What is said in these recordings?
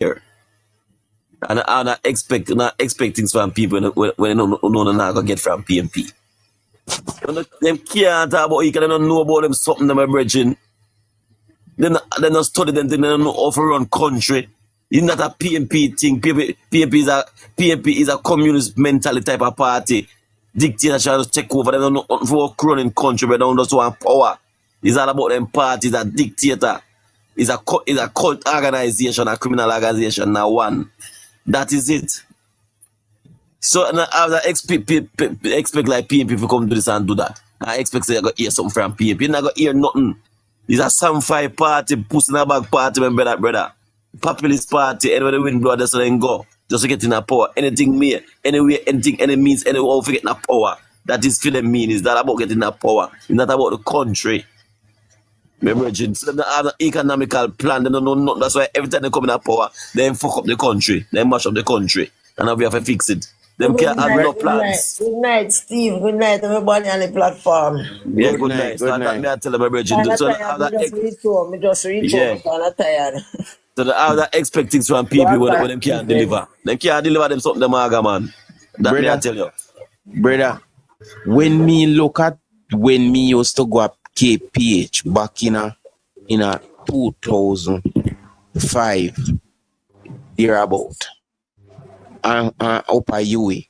here. And I not expect things from people when they don't know not gonna get from PMP. Them can't talk about it, they don't know about them something them are bridging. They not study them, they don't know how to run country. It's not a PMP thing. PMP is a communist mentality type of party. Dictators trying to take over. They don't know for running country, but they don't just want power. It's all about them parties, a dictator. It's a cult organization, a criminal organization, now one. That is it. So I was expect like PMP to come do this and do that. I expect say I got hear something from PMP. You're not gonna hear nothing. It's a Sam 5 party, pussy in a bag party, my brother. Populist party, anywhere they win blood, that's where they go. Just to get in a power. Anything me, anywhere, anything, any means, anywhere to get in a power. That is for them mean. It's not about getting a power. It's not about the country. Remember, so they have an economical plan. They don't know nothing. That's why every time they come in a power, they fuck up the country. They mash up the country. And now we have to fix it. Them can't have no plans. Good night, Steve. Good night, everybody on the platform. Yeah, good night. So I tell them, Bridget. I'm just reach home. I'm tired. So the other expect things from people when them can't deliver. Them can't deliver them something, them aga, man. That brother, me I tell you. Brother, when me look at when me used to go up KPH back in a 2005, thereabout, and up at UE.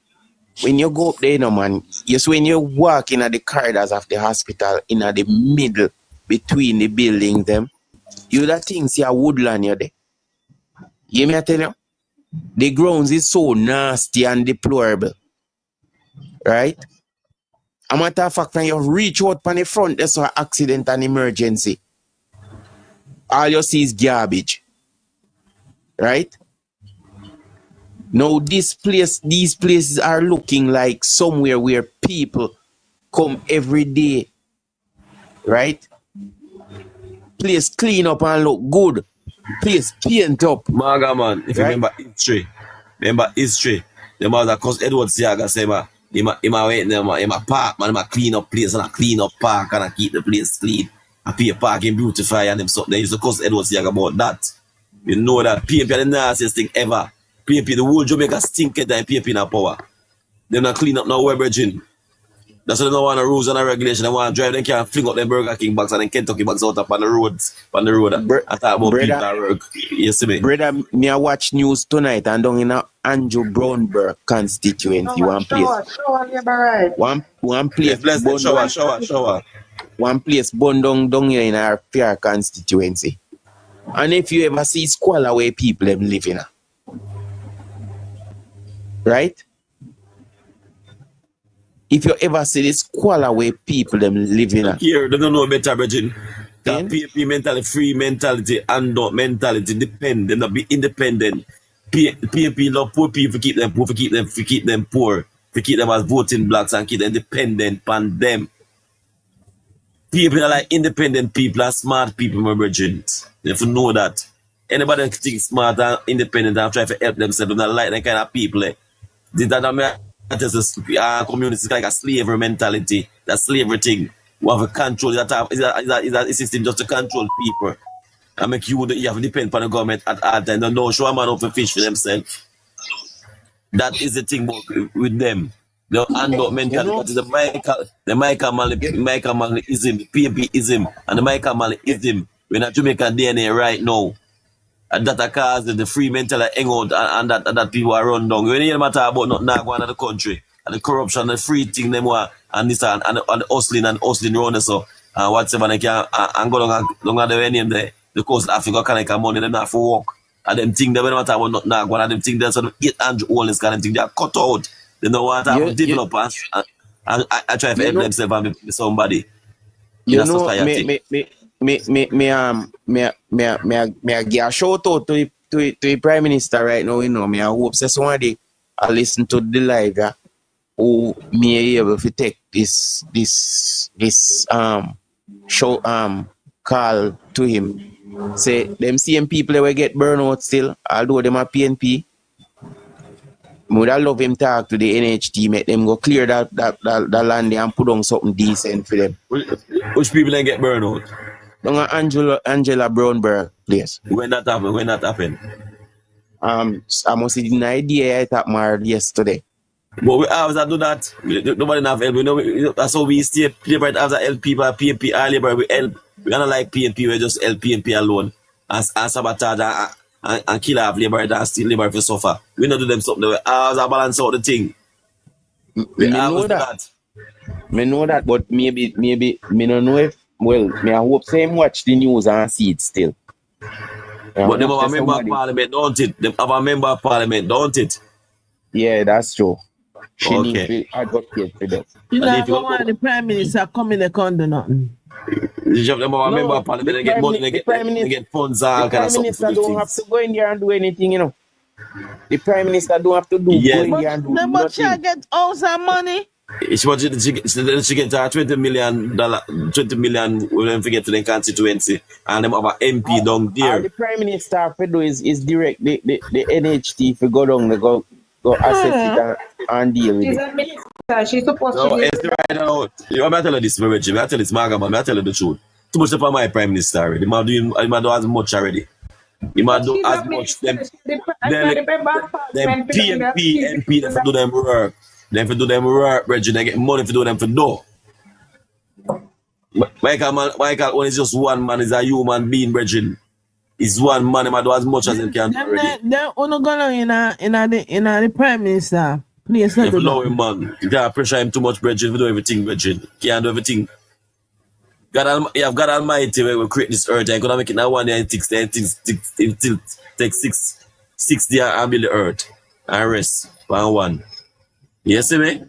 When you go up there, no man, yes, when you walk in the corridors of the hospital, in the middle between the buildings, them, you that things see a woodland you there. You me I tell you? The grounds is so nasty and deplorable. Right? A matter of fact, when you reach out on the front, there's an accident and emergency. All you see is garbage. Right? Now these places are looking like somewhere where people come every day. Right? Place clean up and look good. Place paint up. Maga man, if right? you remember history, the man that cause Edward Siaga say he wait there, he park, man, he clean up place and clean up park and keep the place clean. And pay parking beautify and them something. They used to cause Edward Siaga about that. You know that PMP are the nastiest thing ever. PMP, the whole Jamaica stinking than PMP in power. They not clean up now where Virgin. That's why they don't want the rules and the regulation. They want to drive, they can't fling up their Burger King bags and then Kentucky bags out up on the roads. On the road. I talk about people that work. You see me? Brother, me I watch news tonight and down in a Andrew Brownberg constituency. One place. One place. Shower. One place burned down here in our fair constituency. And if you ever see squalor where people them living, right? If you ever see this squalor where people them living here, they don't know better, Virgin. That PMP mentality, free mentality, and mentality, depend. They not be independent. PMP love poor people, keep them poor, keep them poor, to keep them as voting blacks and keep them dependent on them. People are like independent people, are smart people, my Virgin. You have to know that. Anybody that thinks smart and independent and try to help themselves, they don't like that kind of people. That is a community, it's like a slavery mentality, that slavery thing. You have a control, is that system just to control people and make you have to depend on the government at all times. They don't show a man how to fish for themselves. That is the thing with them. The handout mentality, the Michael Malley-ism, the PMP-ism, and the Michael Malley-ism. We're not Jamaican DNA right now. And that cause the free mental hang out and that people are run down. When you matter about not going to the country and the corruption, the free thing them were and this and the hustling around so whatever they can and go down the name the coast of Africa can make money, them not for work. And them thing they matter about not going and them thing there's some 800 old kind of thing they are cut out. They don't want to develop and I try to help themselves and be somebody in a society. Me give a shout out to the Prime Minister right now, you know. Me I hope that somebody I listen to the live, yeah, who may able to take this show call to him. Say them same people that will get burnout still, although them are PNP. Would I love him talk to the NHT, make them go clear that land and put on something decent for them. Which people then get burnout? Don't Angela Brownberg place. When that happen? I must see the idea I thought married yesterday. But we always do that. Nobody have help. That's how we stay. Labour have help people. PNP, our Labour we help. We don't like PNP. We just help PNP alone. And sabotage and kill off Labour and still Labour for suffer. We don't do them something. We always balance out the thing. We always do that. Me know that, but maybe me don't know if. Well, me I hope same watch the news and see it still. But them have a member of parliament, don't it? Them have a member of parliament, don't it? Yeah, that's true. She Okay. needs to advocate for that. You know, go on the Prime Minister come in the can't do nothing. You have them have a member of parliament and get money, they get funds, all kind of stuff. The Prime Minister don't have to go in there and do anything, you know. The Prime Minister don't have to do go in there and do nothing. But she get all some money. She get $20 million, we don't forget to the constituency, and them have an MP down there. All the Prime Minister for do is direct the NHT for go down, go assess it and deal with She's it. a minister. She's supposed to No, be. it's right now. I'm not telling you this, Reggie. I'm telling this, Margaman. I'm telling you the truth. Too much for my Prime Minister already. He might do as much already. He might do as much. Them PNP, MP, them for do them work. Them for do them work, Reggie. They get money for do them for do. Michael, when it's just one man, is a human being, Reggie. It's one man, he might do as much as he can do already. They're only going in the Prime Minister. Please, if you love him, man, you can't pressure him too much, Reggie, to do everything, Reggie. Can't do everything. You have God Almighty where we create this earth. I'm gonna make it now 1 year and take 6 years and build the earth and rest. One. You see me?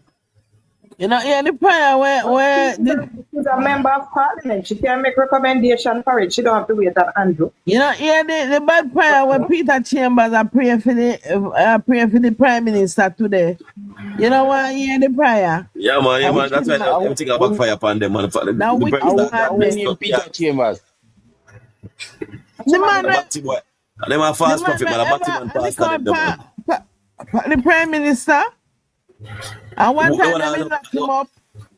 You know, yeah, the prayer where She's a member of parliament. She can make recommendation for it. She don't have to wait on Andrew. you know, yeah, the bad prayer where Peter Chambers are praying for the Prime Minister today. You know what? Yeah, the prayer. Yeah, man. That's why everything about backfire upon them, man. Now we name Peter Chambers. The man, them are fast prophet, man. The Prime Minister. And one time they locked him up.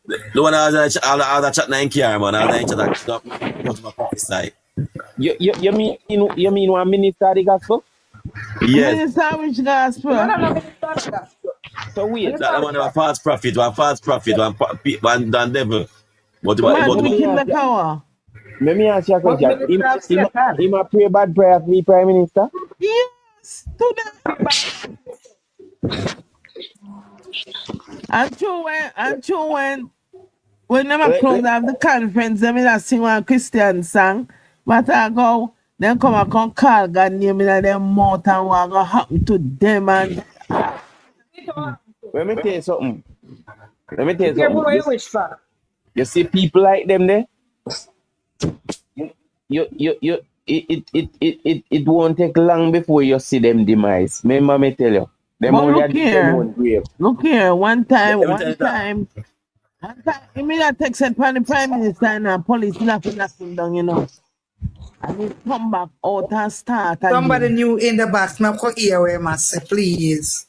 The one I was chat 9 care, man. I was chat up my prophesy. You mean one minister of the gospel? Yes. Minister which gospel? So wait. That one a false prophet, one devil. But the power. Let me ask you a question. Him a pray bad prayer for the Prime Minister? Yes, and true when them close off the conference, them in a sing one Christian song, but I go, then come and call God name in their mouth and what gonna happen to them and Let me tell you something. You see people like them there? It won't take long before you see them demise. Remember me tell you. Look here, one time, he made a text from the Prime Minister and the police knock him down, you know. And he come back out and start. Somebody new in the box, now come here where I say, please.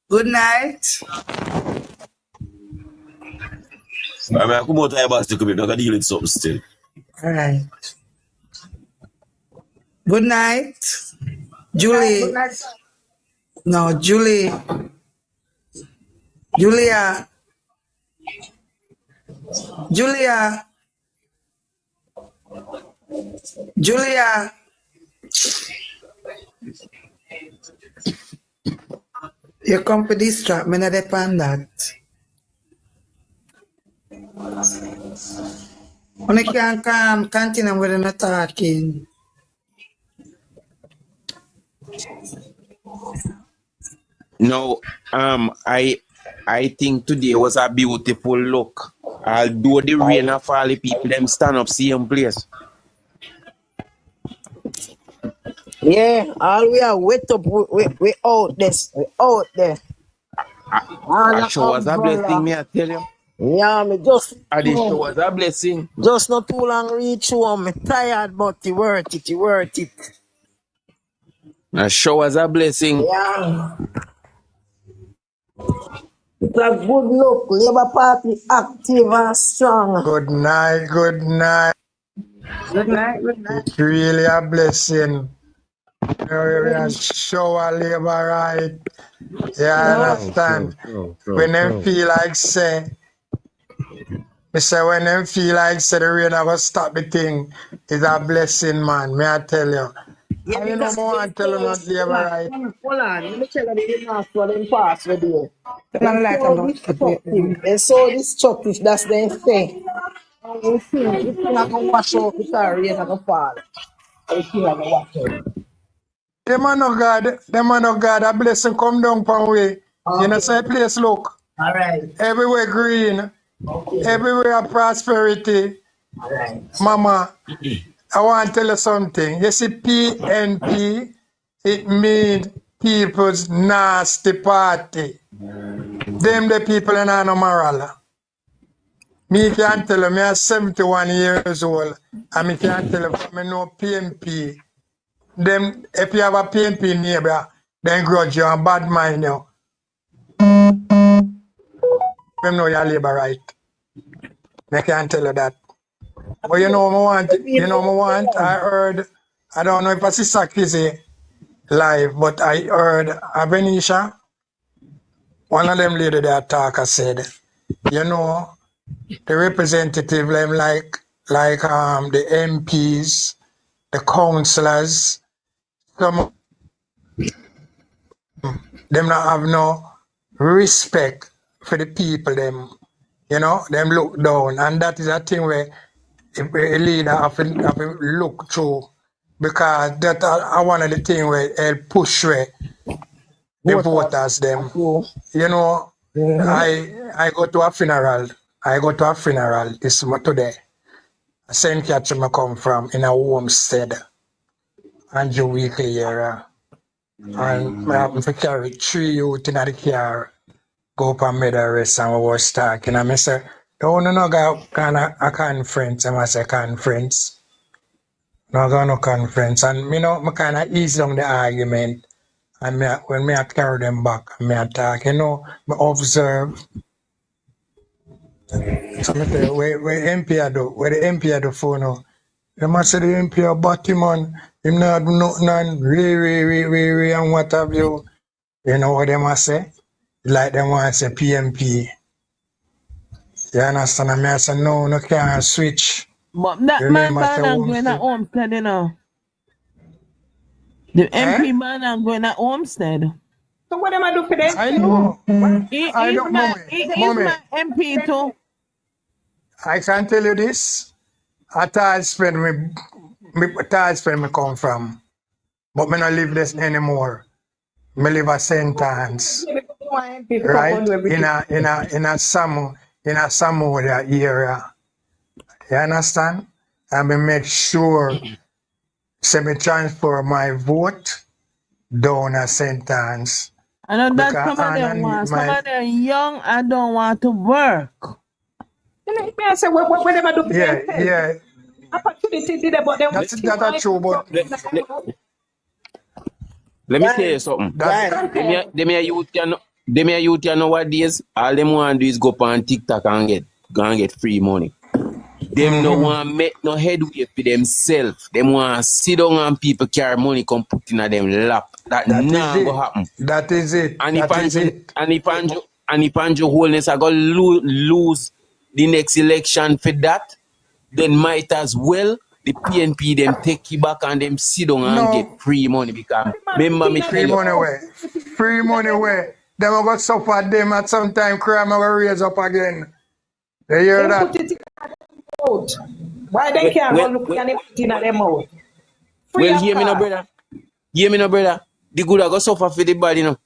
Good night. I come out of your box to come in, I can deal with something still. All right. Good night. Julie. Good night. No, Julie. Julia. You come for this trap, me not depend that. Only can come continue with the talking. No, I think today was a beautiful look. Although the rain and fall, the people them stand up same place. Yeah, all we are wet up, we out this, we out there. A show was a blessing, me I tell you. Yeah, me just. A show was a blessing. Just not too long reach home. Me tired, but it worth it. A show was a blessing. Yeah. It's a good look. Labour Party active and strong. Good night. Good night. It's really a blessing. We show our labor right. Yeah, understand? When them feel like say, me say when them feel like say the rain a go stop the thing, it's a blessing, man. Me I tell you. Yeah, I you know because more and tell you not labor right. hold on, let me tell you the remarks for them pass with you. Not like I'm not They saw this church, that's their thing. And we see it's not gonna wash out because rain not gonna fall. It's not gonna wash out. Them man of God, a blessing come down from way. You know, say place look. All right. Everywhere green, Okay. everywhere prosperity. All right. Mama, I want to tell you something. You see, PNP, it means People's Nasty Party. Them the people in no moral. Me can tell you, me are 71 years old, and me can tell you, from me know PNP. Them, if you have a PNP neighbor, then grudge you and bad mind you. Them know your labor right. I can tell you that. But you know what I want? I heard, I don't know if I see Kizzy live, but I heard Avenisha, one of them lady that talker said, you know, the representative them like the MPs, the councillors, some them not have no respect for the people them, you know, them look down, and that is a thing where a leader have to look through, because that are one of the things where help push where the voters them. You know, I go to a funeral. This today. St. Catherine I come from in a homestead, Andrew Weekly area. And I happen to carry 3 youth in the car, go up and middle rest, and we was talking. And I say, don't no go kind of a conference. And I say, conference. No go no conference. And me know, me kind of ease down the argument. And when I carry them back, I talk, you know, I observe. So I say, where the MP do for now? They must say the MP a body man, him not do nothing and and what have you. You know what they must say? Like them want to say PMP. You understand? And I say, no can't switch. But that man and going at Homestead, you know. The MP man and going at Homestead. So what am I do for them? I know. He's Mommy. my MP too. I can tell you this. A tall spend me come from. But me not live this anymore. Me live at St. Anne's. Right? In a Samoa area. You understand? And me make sure say me transfer my vote down at St. Anne's. I know that some of them want. Some of them young and don't want to work. I say, what them I do for them? Yeah. Opportunity did about them. That's true, but Let me tell you something. Them youth nowadays, all them want to do is go on TikTok and get free money. Them no want make no headway for themselves. Them want sit down and people carry money come put in them lap. That nah go happen. That is it. And if Andrew Holness are going to lose the next election for that, then might as well the PNP them take it back and them sit down and get free money, because remember me free money away. Free money away. Them are going to suffer them at some time, crime will raise up again. They hear that? Why they can't go look at them in them out? Well, hear me no brother. The good are going to suffer for the body, you know.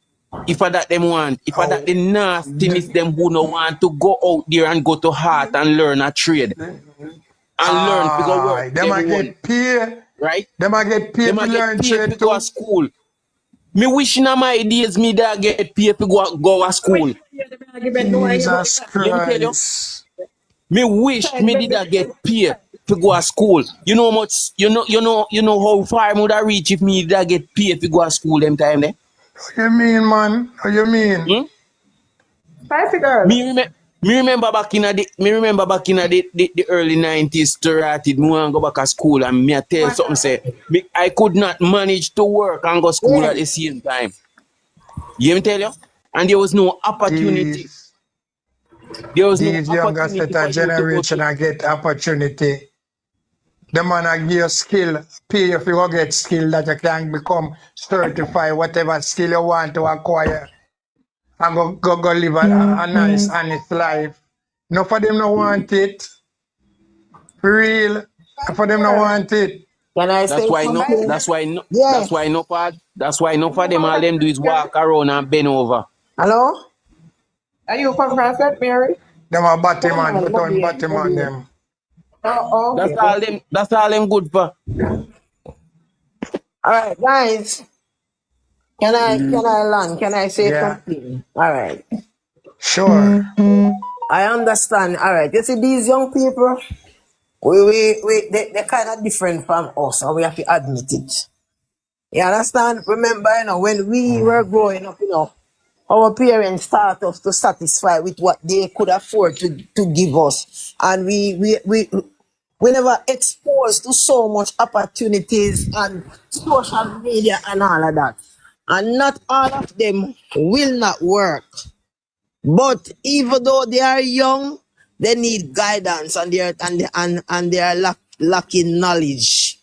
If I that them want, if I that the nastiness them who no want to go out there and go to heart and learn a trade. And learn to go work. Them might get paid. Right? Them might get paid to learn trade to go to school. Me wishing on my days me that get paid to go to school. Jesus Christ. Me wish me did that get paid to go to school. You know much you know how far I would have reach if me did get paid to go to school them time there. What you mean, man? What you mean? Spicy girl. Me remember back in the early 90s started. Me want to go back to school and me I tell something say I could not manage to work and go school at Yeah. the same time. You hear me tell you? And there was no opportunity. These There was no these younger opportunity set of for you to go generation to. I get opportunity. The man I give you skill, pay if you go get skill that you can become certified, whatever skill you want to acquire, and go live a nice, honest life. No for them no want it. For real. No for them no want it. Can I That's say why no. something? That's why no. Yeah. That's why no part. That's why no for them all them do is walk around and bend over. Hello? Are you from St. Mary? Them a batty Come man, on, put on Bobby. batty man Bobby. them. Oh, That's okay. all them. That's all them good for. All right, guys. Can I land? Can I say Yeah, something? All right. sure. I understand. All right. You see, these young people, they're kind of different from us, and we have to admit it. You understand? Remember, when we were growing up, our parents taught us to satisfy with what they could afford to give us. And we never exposed to so much opportunities and social media and all of that. And not all of them will not work. But even though they are young, they need guidance and they are lacking knowledge.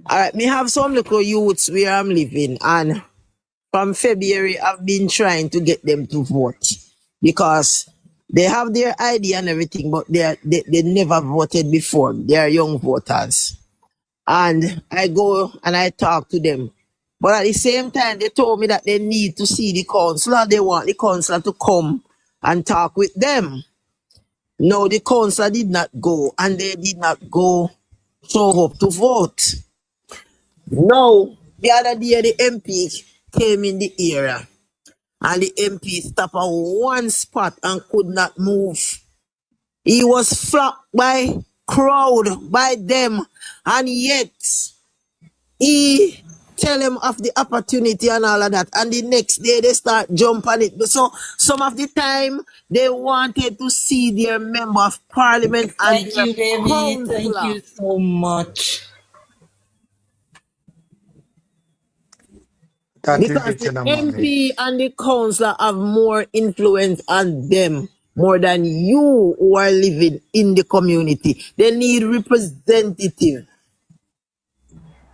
All right, me have some little youths where I'm living, and from February I've been trying to get them to vote because they have their ID and everything, but they never voted before. They are young voters, and I go and I talk to them. But at the same time, they told me that they need to see the councillor. They want the councillor to come and talk with them. No, the councillor did not go, and they did not go show up to vote. No, the other day the MP came in the area, and the MP stopped at one spot and could not move. He was flocked by crowd, by them, and yet he tell them of the opportunity and all of that, and the next day they start jump on it. So some of the time they wanted to see their member of parliament and Thank their you, baby. Thank councillor, you so much. That is because it, the mommy. MP and the councillor have more influence on them more than you who are living in the community. They need representative.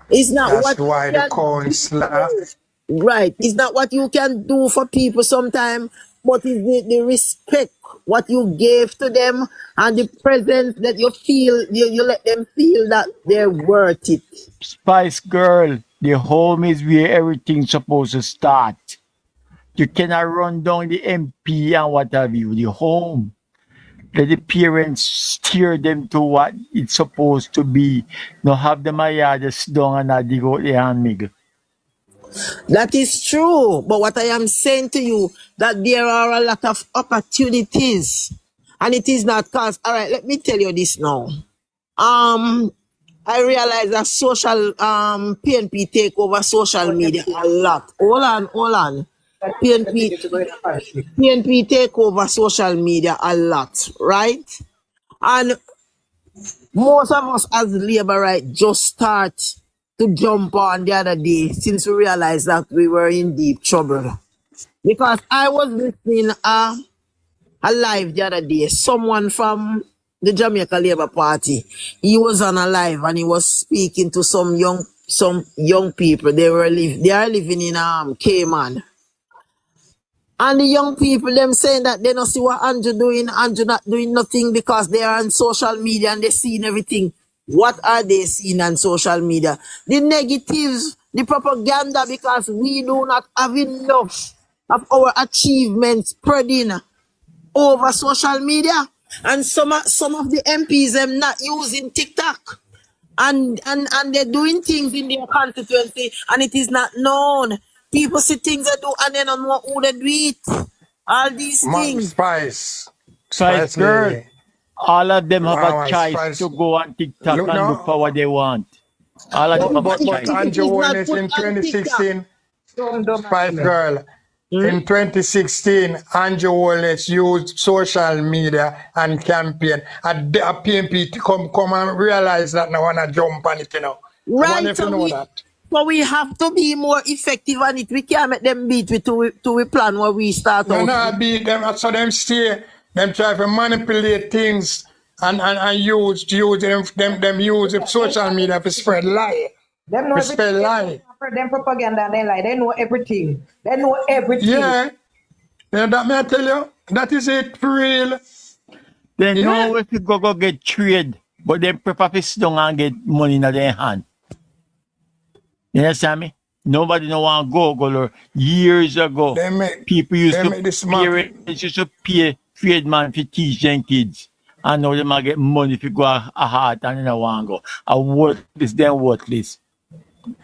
It's not That's what you why the can councillor, do. Right. It's not what you can do for people sometimes, but it's the respect what you gave to them and the presence that you feel, you let them feel that they're worth it. Spice Girl, the home is where everything's supposed to start. You cannot run down the MP and what have you. The home. Let the parents steer them to what it's supposed to be. Not have them just down and not dig out the hand. That is true. But what I am saying to you, that there are a lot of opportunities. And it is not cause, all right, let me tell you this now. I realize that PNP take over social media a lot. Hold on. PNP PNP take over social media a lot, right? And most of us as labor right just start to jump on the other day since we realized that we were in deep trouble. Because I was listening a live the other day, someone from the Jamaica Labour Party, he was on a live and he was speaking to some young people. They are living in Cayman. And the young people, them saying that they don't see what Andrew doing. Andrew not doing nothing because they are on social media and they seeing everything. What are they seeing on social media? The negatives, the propaganda, because we do not have enough of our achievements spreading over social media. And some of the MPs them not using TikTok. And they're doing things in their constituency and it is not known. People see things they do and they don't know who they do it. All these things. Spice, Spice Spice Girl, Lady. all of them have a choice Spice. to go on TikTok Look and look for now, what they want. All of them If, have a if, but choice. if it Andrew is won not it put in on TikTok, 2016. Spice Girl. in 2016, Andrew Wallace used social media and campaign. And the PNP to come and realize that now wanna jump on it, you know. I wonder Right, if you so know we, that. so we have to be more effective on it. We can't make them beat with to we plan what we start No, out no, with. be them so them stay, them try to manipulate things and use them use social media to spread lie. Them know To everything. spread lie. Them propaganda, they lie. They know everything. They know everything. Yeah. Yeah, that may I tell you, that is it for real. They Yeah. know if you go get trade, but they prefer to sit down and get money in their hand. You understand me? Nobody no want go years ago. They make People used they to make this market. parents used to pay trade man to teach them kids. And now they might get money if you go a heart and they don't want to go. A worthless, then worthless.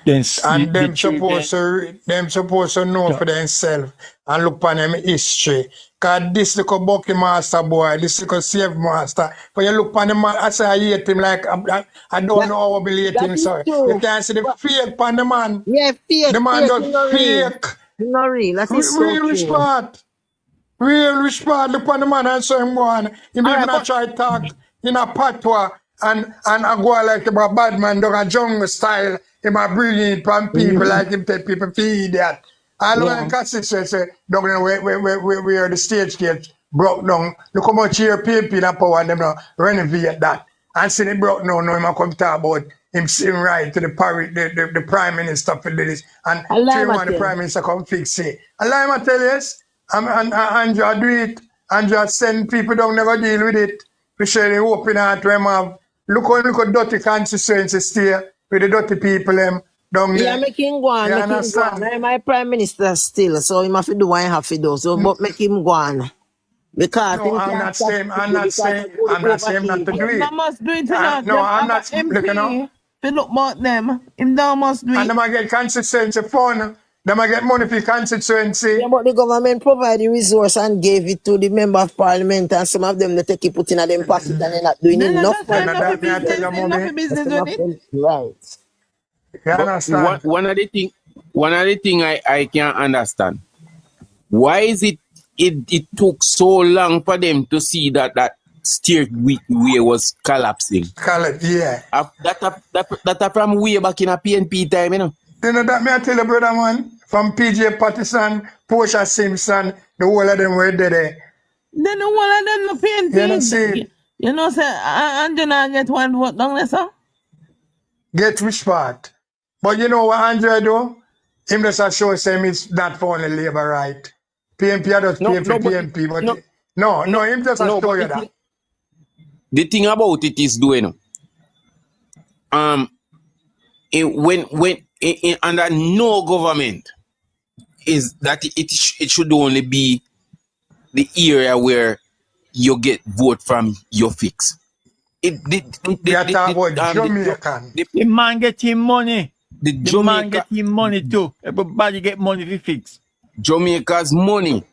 Then And the children. them supposed to know for themselves and look upon them history. Cause this little bucky master boy, this little slave master, but you look upon the man, I say I hate him like I don't That, know how I believe that him, is sorry. true. You can't see the But, fake upon the man. yeah, fake, The man fake, just not real. fake. Not real. That is so Real which true. part? Real which part? Look upon the man and so him go on. Him All right, even a but try talk in a patois and I go like him a bad man down a jungle style. Him a bring it from people like him tell people to idiot. All yeah. when constituency down there where the stage gate broke down. Look how much here people in power and them now renovate that. And see it broke down, now him a come talk about him right to the prime minister for this. And I lie, 3-1 the Matthew. prime minister come fix it. And like I tell you, and Andrew do it. Andrew send people down there go deal with it. We share the open heart to him have. Look how dirty constituency stay with the dirty people them down Yeah, there. make him go on, You make him go on. understand? I'm my prime minister still, so he have to do what he have to do. So, but make him go on. Because No, him I'm can't not stop saying, I'm people not because saying, of good I'm not saying not to overheat. do Him it. not must do it, you know. No, Them I'm have not, a look, you know, MP. If you look about them, him don't must do and it. them I get constituency fund, them I get money for constituency. Yeah, but the government provide the resource and gave it to the member of parliament, and some of them they take it put in them pocket and they're not doing Then I enough just for say And the enough that of me I tell business, you, enough mommy, of business some with of it. them, right. you But understand? one of the thing I can't understand. Why is it took so long for them to see that stairway was collapsing? Call it, yeah. That from way back in a PNP time, you know. You know that me I tell you, brother man, from PJ Patterson, Portia Simpson, the whole of them were there. Then the one of them no You don't see PNP. it. You know, say, Andrew not get one vote down there, sir. Get which part? But you know what Andrew do? Him just a show say it's not for only labor right. PNP I just pay for But PNP, but no, him just a show but you that. the thing about it is doing under no government is that it should only be the area where you get vote from your fix. We are talking about Jamaican. The man get him money. The The man get him money too. Everybody get money to fix. Jamaica's money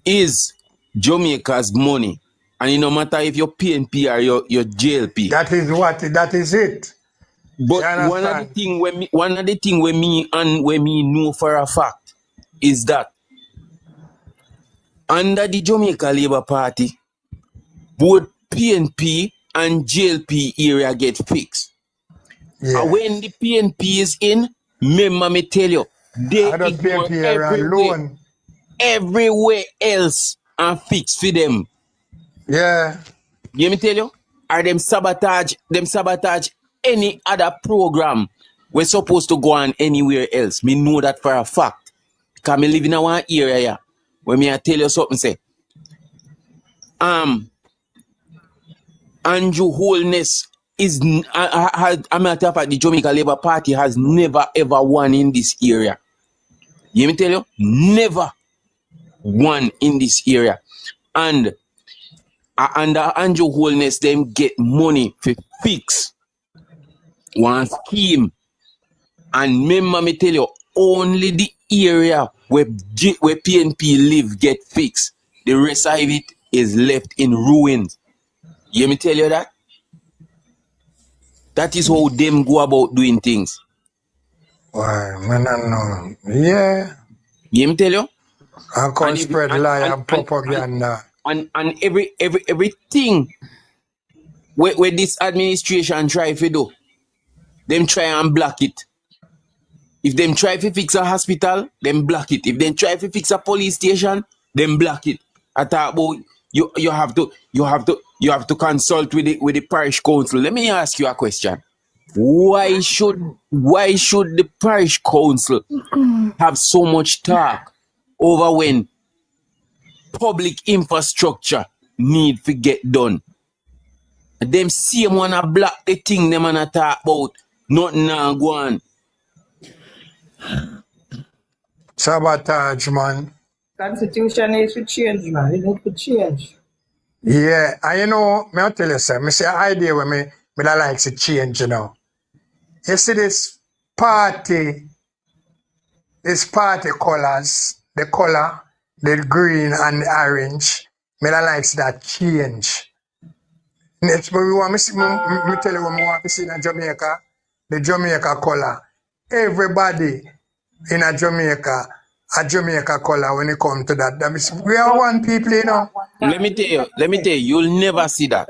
is Jamaica's money, and it no matter if you're PNP or your JLP. That is it. But You one of the understand? thing when me know for a fact is that under the Jamaica Labour Party, both PNP and JLP area get fixed. Yeah. And when the PNP is in, remember me tell you, they I don't ignore PNP area alone. everywhere else and fix for them. Yeah. You me tell you? Or them sabotage any other program we're supposed to go on anywhere else. Me know that for a fact. Because me live in one area here. When me I tell you something say, Andrew Holness is a matter of fact, the Jamaica Labour Party has never ever won in this area. You me tell you? Never won in this area. And under Andrew Holness, them get money to fix one scheme. And remember me tell you, only the area where PNP live get fixed. The rest of it is left in ruins. You me tell you that? That is how them go about doing things. Why, man, I know. Yeah. You me tell you? And come and every spread lie and and propaganda. everything where this administration try to do, them try and block it. If them try to fix a hospital, them block it. If them try to fix a police station, them block it. I thought about you have to consult with the parish council. Let me ask you a question. Why should the parish council have so much talk over when public infrastructure need to get done? Them same one a block the thing them and a talk about nothing now go on. Sabotage, man. Constitution needs to change, man. It needs to change. Yeah, and you know, me I tell you, sir, me say idea where me that like to change, you know. You see this party colors, the color, the green and the orange, me that likes that change. Next, but we want me tell you what we want to see in Jamaica, the Jamaica color. Everybody in a Jamaica color when it comes to that. That means we are one people, you know. Let me tell you, you'll never see that.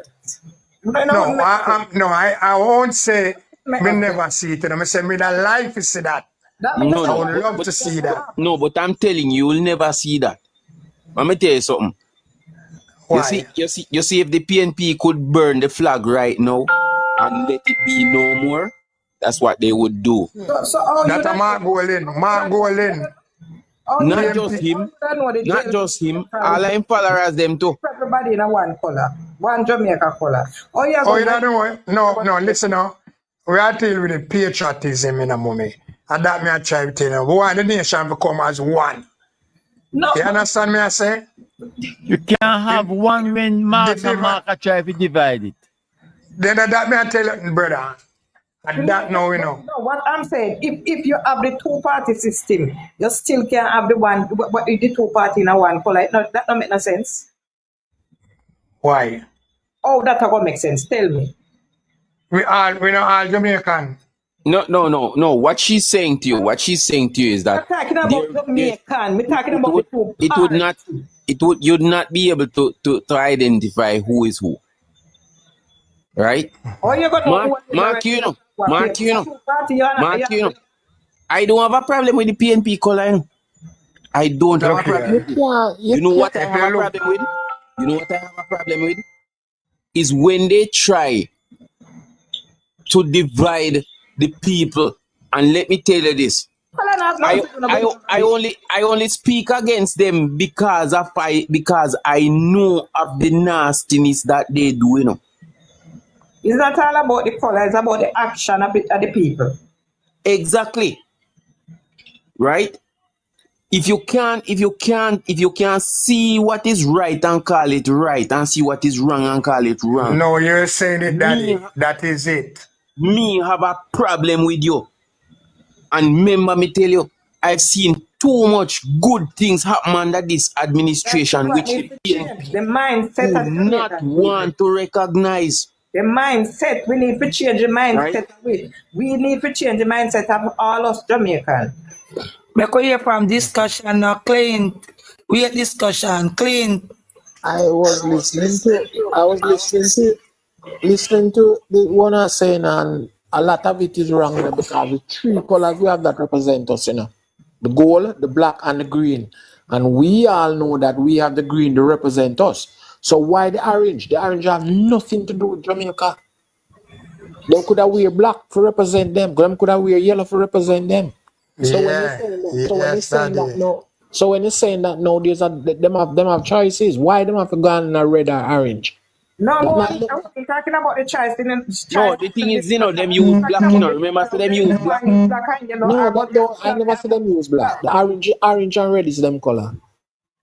No, I won't say me never see it. I say me that life is see that. No, I would no. love to see that. No, but I'm telling you, you'll never see that. Let me tell you something. Why? You see, if the PNP could burn the flag right now and let it be no more, that's what they would do. So how That you a Mark Golin. Not just him. Not just him. All him followers them too. Everybody in a one color, one Jamaica color. Oh yeah. Oh, you don't know? No, listen now. We are dealing with the patriotism in a moment. And that me I try to tell you. We want the nation to come as one. No. You understand me I say? You can't have one when Mark and Mark try to divide it. Then that me I tell you, brother. And that now we know. No, what I'm saying, if you have the two-party system, you still can't have the two-party in a one color. No, that don't make no sense. Why? Oh, that will make sense. Tell me. We not all Jamaican. No. What she's saying to you is that I'm talking about Jamaican. We're talking about the two parties. you'd not be able to identify who is who. Right? Oh, you're gonna Mark, you know. I don't have a problem with the PNP color. You know. I don't have a problem with it. You know what I have a problem with? You know what I have a problem with? Is when they try to divide the people. And let me tell you this. I only speak against them because I know of the nastiness that they do, you know. It's not all about the color, it's about the action of the people. Exactly. Right? If you can't see what is right and call it right and see what is wrong and call it wrong. No, you're saying it, Daddy. That is it. Me have a problem with you. And remember me tell you, I've seen too much good things happen under this administration, which the mindset do not want to recognize. The mindset, we need to change the mindset. Right? We need to change the mindset of all us Jamaican. We could hear from discussion now, clean. We had discussion, clean. I was listening to the one saying, and a lot of it is wrong because the three colors we have that represent us, you know, the gold, the black, and the green, and we all know that we have the green to represent us. So why the orange? The orange have nothing to do with Jamaica. They could have wear black to represent them. Them could have wear yellow to represent them. So when you're saying that no, there's them have choices. Why them have to go on a red or orange? No, I'm talking about the choice. No, the thing is, you know, them use black, you know. Remember, so them use black. No, I never see them use black. The orange and red is them color.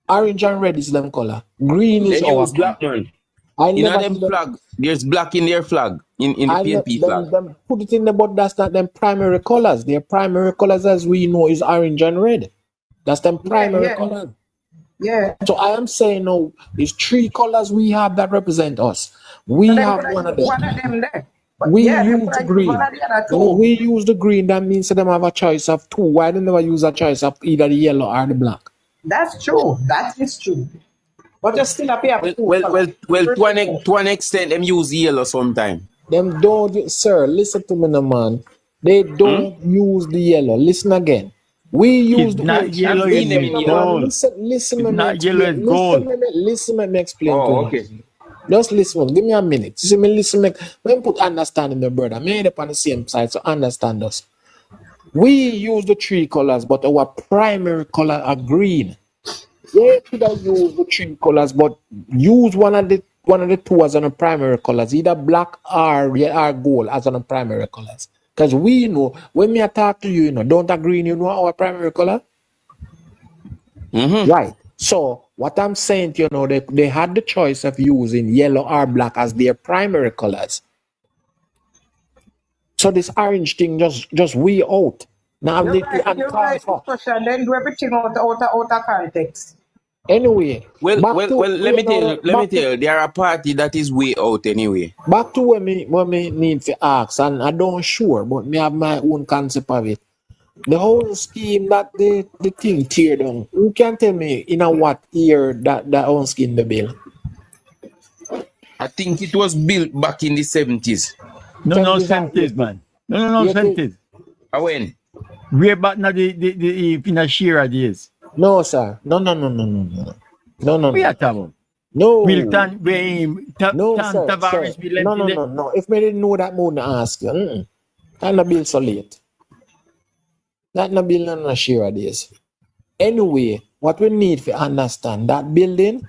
Orange and red is them color. Green is our black, man. You know them flag. There's black in their flag, in the PNP flag. Them put it in the, but that's not them primary colors. Their primary colors, as we know, is orange and red. That's them primary colors. Yeah. So I am saying no, it's three colors we have that represent us. We have one of them. There. We use the green. We use the green. That means them have a choice of two. Why they never use a choice of either the yellow or the black? That's true. That is true. But you still have to have two colors. To an extent, them use yellow sometime. Them don't, sir, listen to me, no man. They don't use the yellow. Listen again. We use It's the not yellow, seen them it's in no yellow. man. gold. Listen, It's let me not yellow, explain. it's gold. Listen, let me explain to Oh, you. okay. Just listen. Give me a minute. See me listen. Let me put understanding, my brother. Me end up on the same side, so understand us. We use the three colors, but our primary color are green. Yeah, could have used the three colors, but use one of the two as on the primary colors, either black or gold as on the primary colors. Because we know when me talk to you, don't agree, you know our primary color? Mm-hmm. Right. So what I'm saying to you, they had the choice of using yellow or black as their primary colors. So this orange thing just we out. Now You're right discussion, then do everything out of context. anyway, Well, back to let me tell you, they are a party that is way out anyway. back to when me need to ask, and I don't sure, but me have my own concept of it. The whole scheme that the thing tear down. Who can tell me in a what year that whole scheme the bill? I think it was built back in the 70s. No, 70s, man. No, 70s. When? Way back now the Pinashira days. No, sir. No. We are talking. No. Wilton, No, sir. Tavares, No. If me didn't know that, I wouldn't ask you. That not bill so late. That not bill on Shira days. Anyway, what we need to understand, that building,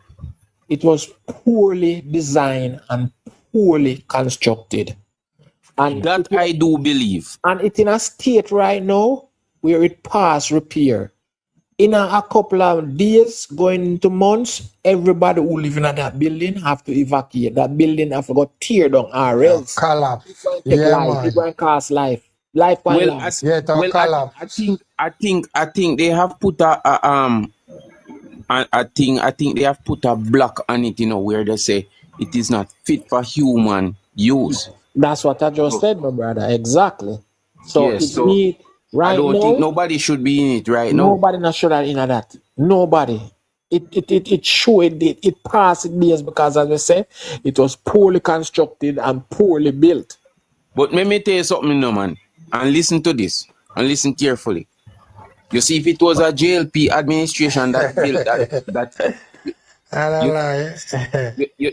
it was poorly designed and poorly constructed. And that I do believe. And it's in a state right now where it past repair. In a couple of days, going into months, everybody who live in that building have to evacuate. That building have to go tear down or else. Collapse. It's going to take Yeah, life. man. It's going to cost life. Life Well, life. Collapse. I think they have put I think they have put a block on it, where they say it is not fit for human use. That's what I just said, my brother. Exactly. So yes, it need right I don't now. think nobody should be in it right now. Nobody not sure that in that. Nobody. It showed it passed days because, as I said, it was poorly constructed and poorly built. But let me tell you something, no man, and listen to this and listen carefully. You see, if it was a JLP administration that built that I don't lie.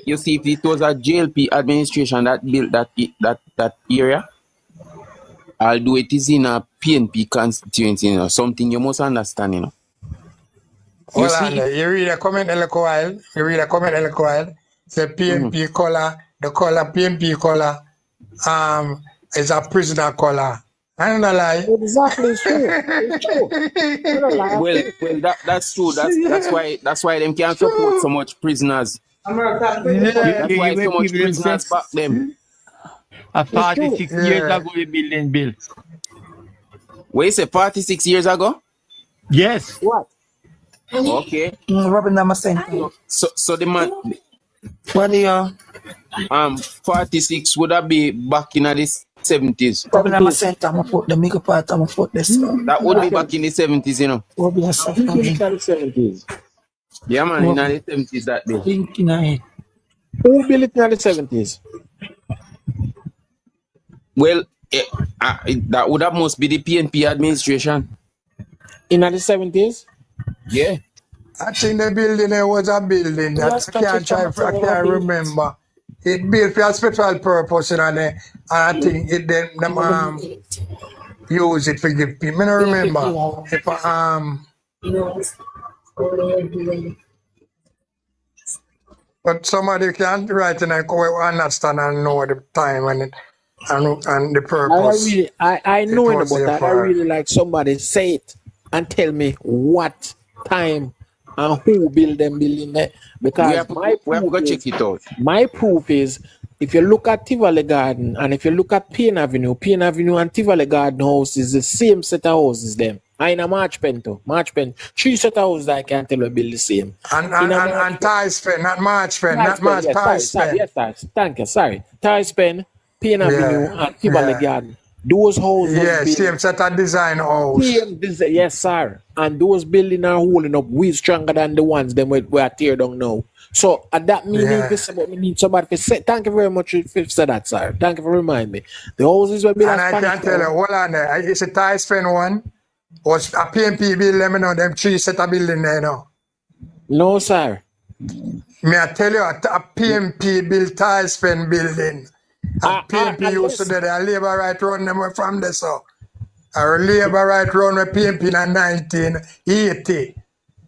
you see, if it was a JLP administration that built that area, although it is in a PNP constituency, something you must understand, You read a comment a little while. Say PNP color, the color PNP color is a prisoner color. I don't lie. Exactly, it's true. It's true. I don't lie. Well, that's true. That's why them can't support so much prisoners. That's why so much prisoners back them. 46 years ago, the building built. What you say, 46 years ago? Yes. What? Okay. Robin Damasceno. So the man. What do you? 46 would that be back in the 70s? Robin Damasceno, I'm put the make part, I'm put this. That would be back in the 70s, Robin Damasceno. Yeah, man, in the 70s that day. Who built it in the 70s? Well, that would have must be the PNP administration. In the 70s? Yeah. I think the building there was a building that I can't remember. It built for a special purpose, and I think it then use it for give people. I don't remember if but somebody can write and understand and know the time and the purpose. I know it, but I really like somebody say it and tell me what time and who built them building there. Because my proof is if you look at Tivoli Garden and if you look at Payne Avenue and Tivoli Garden house is the same set of houses them. I in a March Pen, 3 set of houses I can't tell you build the same. And Ties Pen, not March Pen, Ties Pen. Yes, thank you, sorry. Ties Pen, Payne Avenue and Tivoli Garden. Those houses was Yeah, built. same set of design house. Yes, sir. And those buildings are holding up way stronger than the ones them we are tear down now. So at that meaning, Yeah. we need somebody to say thank you very much for say that, sir. Thank you for reminding me. The houses were built And as I Spanish can tell you, town. hold on there. It's a tie spend one. Was a PMP building, you know, them 3 set of building there, you know. No, sir. Me I tell you, a PMP built tie spend building. And PMP used to do the labor right run them from there, so. Our labor right run with PMP in 1980.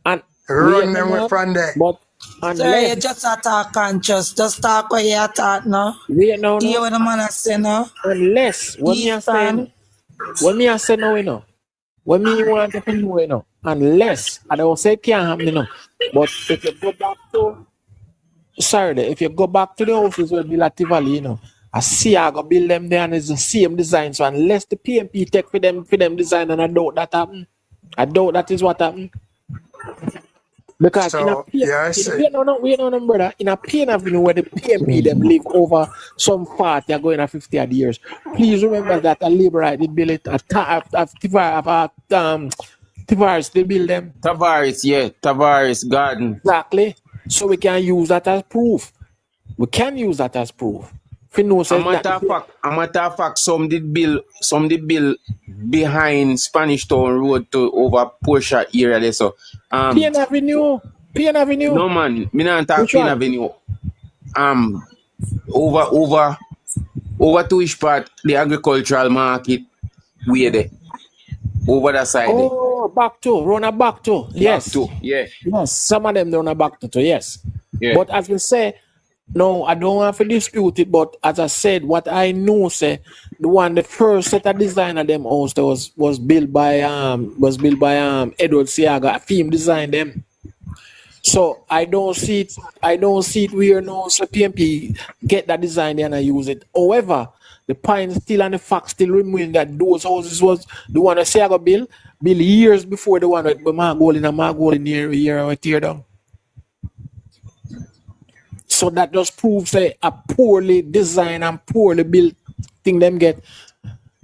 And Run them from there. But Sir, you unless just attack conscious. Just talk what you attack now. we no Hear no what the man has say now. unless when me are saying no, you know. When me want to know, you know, unless I don't say it can't happen, you know. But if you go back to if you go back to the houses where build at Tivoli, you know, I see I go build them there and it's the same design. So unless the PMP take for them design, and I doubt that happen. I doubt that is what happened. Because in a So, yeah, I see. wait, no, brother. In a Plain Avenue where the PMP them live over some 40 going at 50 odd years. Please remember that a labor right did build it at Tavares, they build them. Tavares Garden. Exactly. So we can use that as proof. We can use that as proof. If no A matter of fact, some did build behind Spanish Town Road to over Porsche area there. So Plain Avenue. No man, me not talk Which Plain one? Avenue. Over to which part the agricultural market way there. Over that side. Oh, back to back to. Yes. Back to, yeah. Yes, some of them run back to, yes. Yeah. But as we say, no, I don't want to dispute it, but as I said, what I know say the first set of design of them house that was built by Edward Siaga, a film designed them. So I don't see it where no so PMP get that design there and I use it. However, the point still and the fact still remain that those houses was the one that Siaga built years before the one with Margol in here I tear down. So that just proves a poorly designed and poorly built thing them get.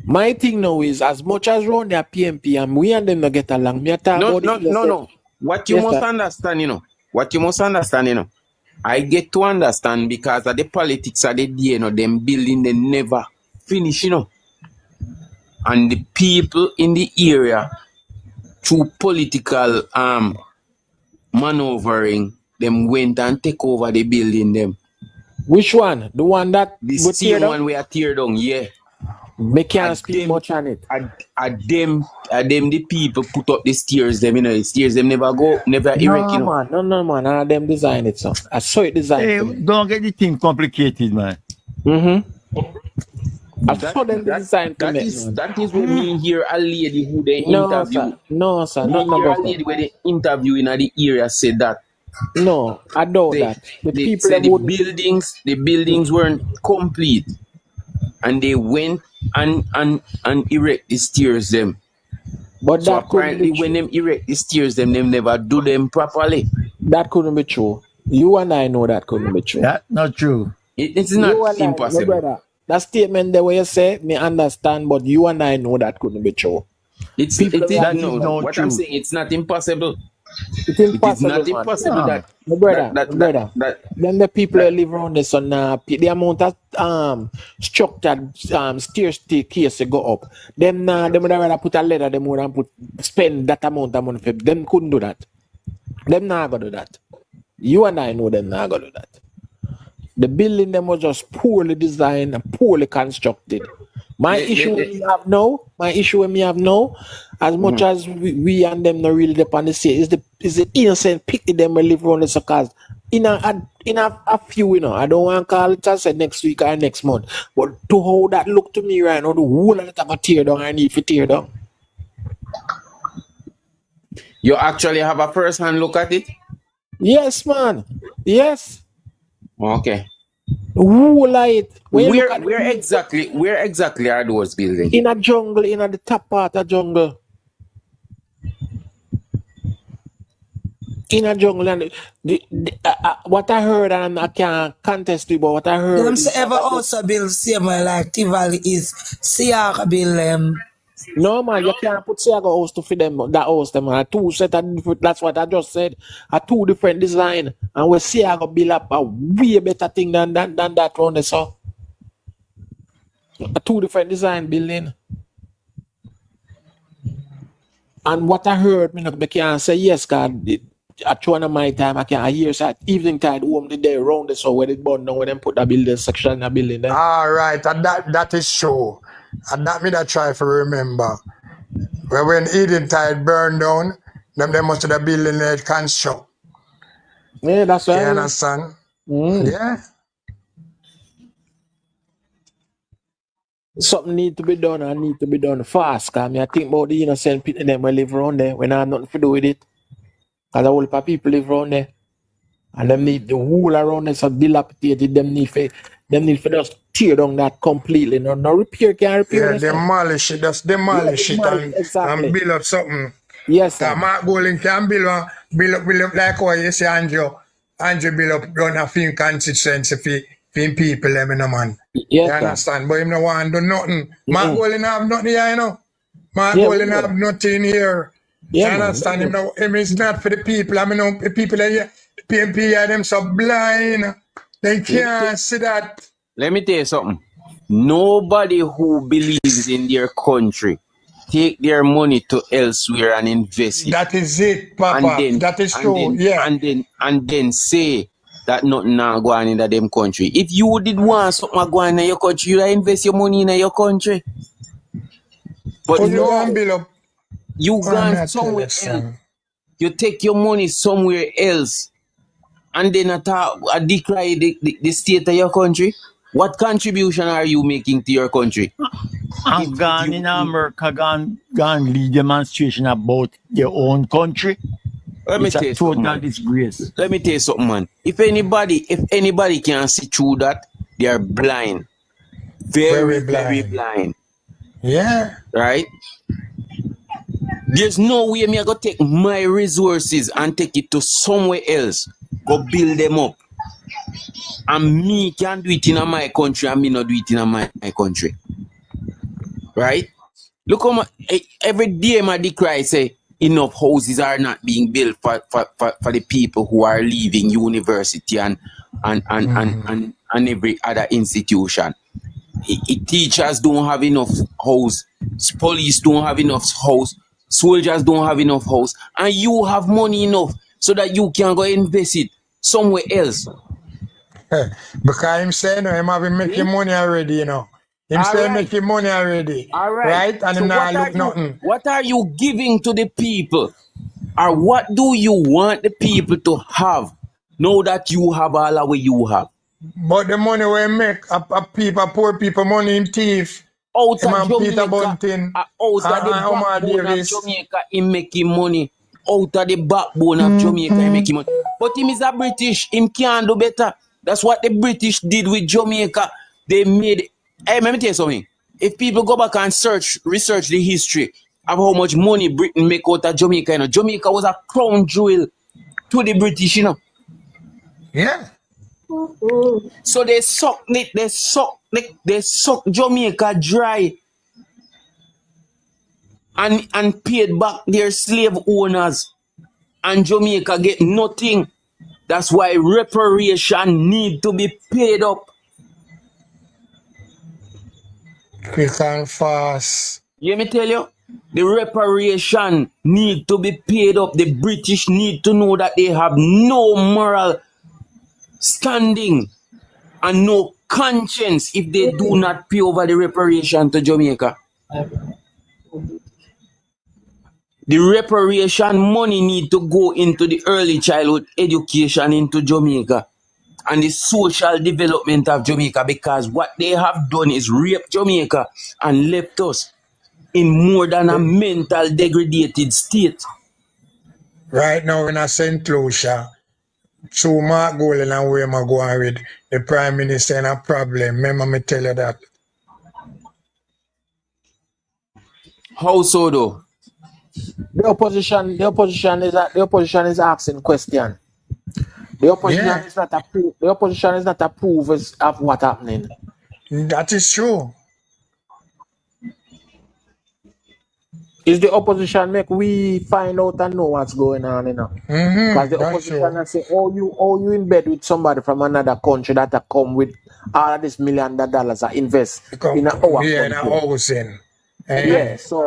My thing now is as much as round their PMP and we and them not get along. No. What you must understand, you know. I get to understand because of the politics of the day, you know, them building they never finish, you know. And the people in the area through political maneuvering, them went and take over the building them. Which one? The one that the same one we are tear down, yeah. We can't speak much on it. Them the people put up the stairs, them, you know, the stairs them never erect, you know. No, man. None of them design it, so I saw it designed. Hey, don't get the thing complicated, man. I saw them design that is when me hear a lady who they interview. No, sir. Me hear a lady where they interview in the area said that. No, I doubt that. The buildings weren't complete. And they went and erect the stairs them. But so that apparently when them erect the stairs them never do them properly. That couldn't be true. You and I know that couldn't be true. That's not true. It's not impossible. Brother, that statement the way you say, me understand, but you and I know that couldn't be true. What I'm saying, it's not impossible. It's impossible. It is not impossible then the people that live around this on the amount of structured staircase go up. Them would rather put a letter, them would spend that amount of money for them couldn't do that. Them not gonna do that. You and I know them not gonna do that. The building them was just poorly designed and poorly constructed. My issue with me have now, as much as we and them not really depend on the same, is the innocent pity them will live around the suckers. In a few, you know, I don't want to call it as next week or next month, but to how that look to me right now, the whole of it have a tear down, I need to tear down. You actually have a first-hand look at it? Yes, man. Yes. Okay. Who like Where exactly are those buildings? In a jungle, in the top part of jungle. in a jungle and what I heard, and I can't contest you, but what I heard Them is say that ever also build same way like Tivoli is. Siaka build them. no man, you can't put Siago house to feed them that house them man. Two set of different, that's what I just said. A two different design. And we Siago build up a way better thing than that one they saw. A two different design building. And what I heard, I can't say yes, God. At one of my time, I can't hear so at evening tide home the day around the so where it burn down when them put the building section in the building there. All right, and that is true. And that me that try to remember. Well, when Eden Tide burned down, them must have building there construct. Yeah, that's You right. understand? Yeah. Something need to be done and need to be done fast. Cause I think about the innocent people them will live around there when I have nothing to do with it. Cause a whole lot of people live around there. And them need the whole around there so dilapidated, them need for just tear down that completely. No repair can repair. Yeah, demolish it, just demolish it exactly. and build up something. Yes, sir. Mark Golding can build up like what you say, Andrew build up run a film consistency for people, them, you know, man. Yes, you sir. understand? But him no want to do nothing. Mark Golding have nothing here, you know. Mark Golding have nothing here. Yeah, you understand? Him is not for the people. I mean, the people here, the PMP are them so blind. They can't see that. Let me tell you something. Nobody who believes in their country take their money to elsewhere and invest it. That is it, Papa. That is true. Yeah. And then say that nothing now go on in them country. If you did want something go on in your country, you invest your money in your country. But you gone somewhere else. You take your money somewhere else and then decry the state of your country. What contribution are you making to your country? I'm gone in America, gone lead demonstration about their own country. Let me tell you something, disgrace. Let me tell you something, man. If anybody can see through that, they are blind. Very blind. Yeah. Right? There's no way me I go take my resources and take it to somewhere else. Go build them up. And me can do it in my country and me not do it in my country. Right? Look how every day my decry say enough houses are not being built for the people who are leaving university and every other institution. Teachers don't have enough house, police don't have enough house, soldiers don't have enough house, and you have money enough so that you can go invest it somewhere else. Because him saying him having making money already, you know. Him saying making money already. All right. And so him not look nothing. What are you giving to the people? Or what do you want the people to have now that you have all of what you have? But the money we make, poor people money in thief. Out of Jamaica, him making money. Out of the backbone of Jamaica, him making money. But him is a British, him can't do better. That's what the British did with Jamaica. They made... Hey, let me tell you something. If people go back and research the history of how much money Britain make out of Jamaica, you know, Jamaica was a crown jewel to the British, you know. Yeah. So they suck Jamaica dry and paid back their slave owners, and Jamaica get nothing. That's why reparation need to be paid up. Quick and fast. Let me tell you, the reparation need to be paid up. The British need to know that they have no moral standing and no conscience if they do not pay over the reparation to Jamaica. The reparation money need to go into the early childhood education into Jamaica and the social development of Jamaica, because what they have done is rape Jamaica and left us in more than a mental degraded state. Right now in a St. Lucia, through Mark Golding and where am I going with the Prime Minister in a problem. Remember me tell you that. How so though? The opposition is asking question. The opposition Yeah, is not approve. The opposition is not approvers of what happening. that is true. Is the opposition make we find out and know what's going on, you know? Because the That's opposition true. has say, oh, you in bed with somebody from another country that have come with all of this $1 million I invest in our Yeah, in a country. housing. Yeah, so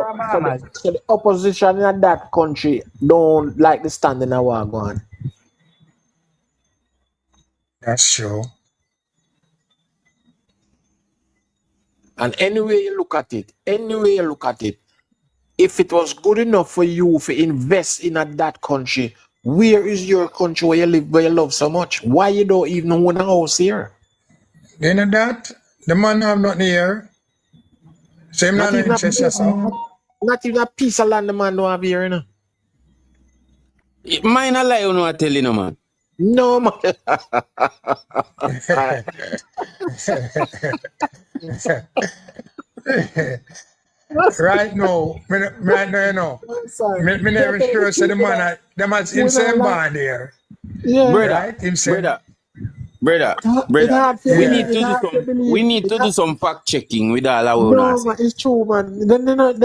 the opposition in that country don't like the standing of what going. That's true. And anyway you look at it, if it was good enough for you to invest in that country, where is your country where you live, where you love so much? Why you don't even own a house here? You know that? The man have nothing here. So him not Not interest even a piece of land the man don't have here, you know? Mine a lie, you know, I tell you, no, man. No, man. Right now, you know. Me never sure say the man the man him say born there. Yeah. Brother, Right? Him say brother. We need to do some fact checking with all our No, man, it's true, man. Then you don't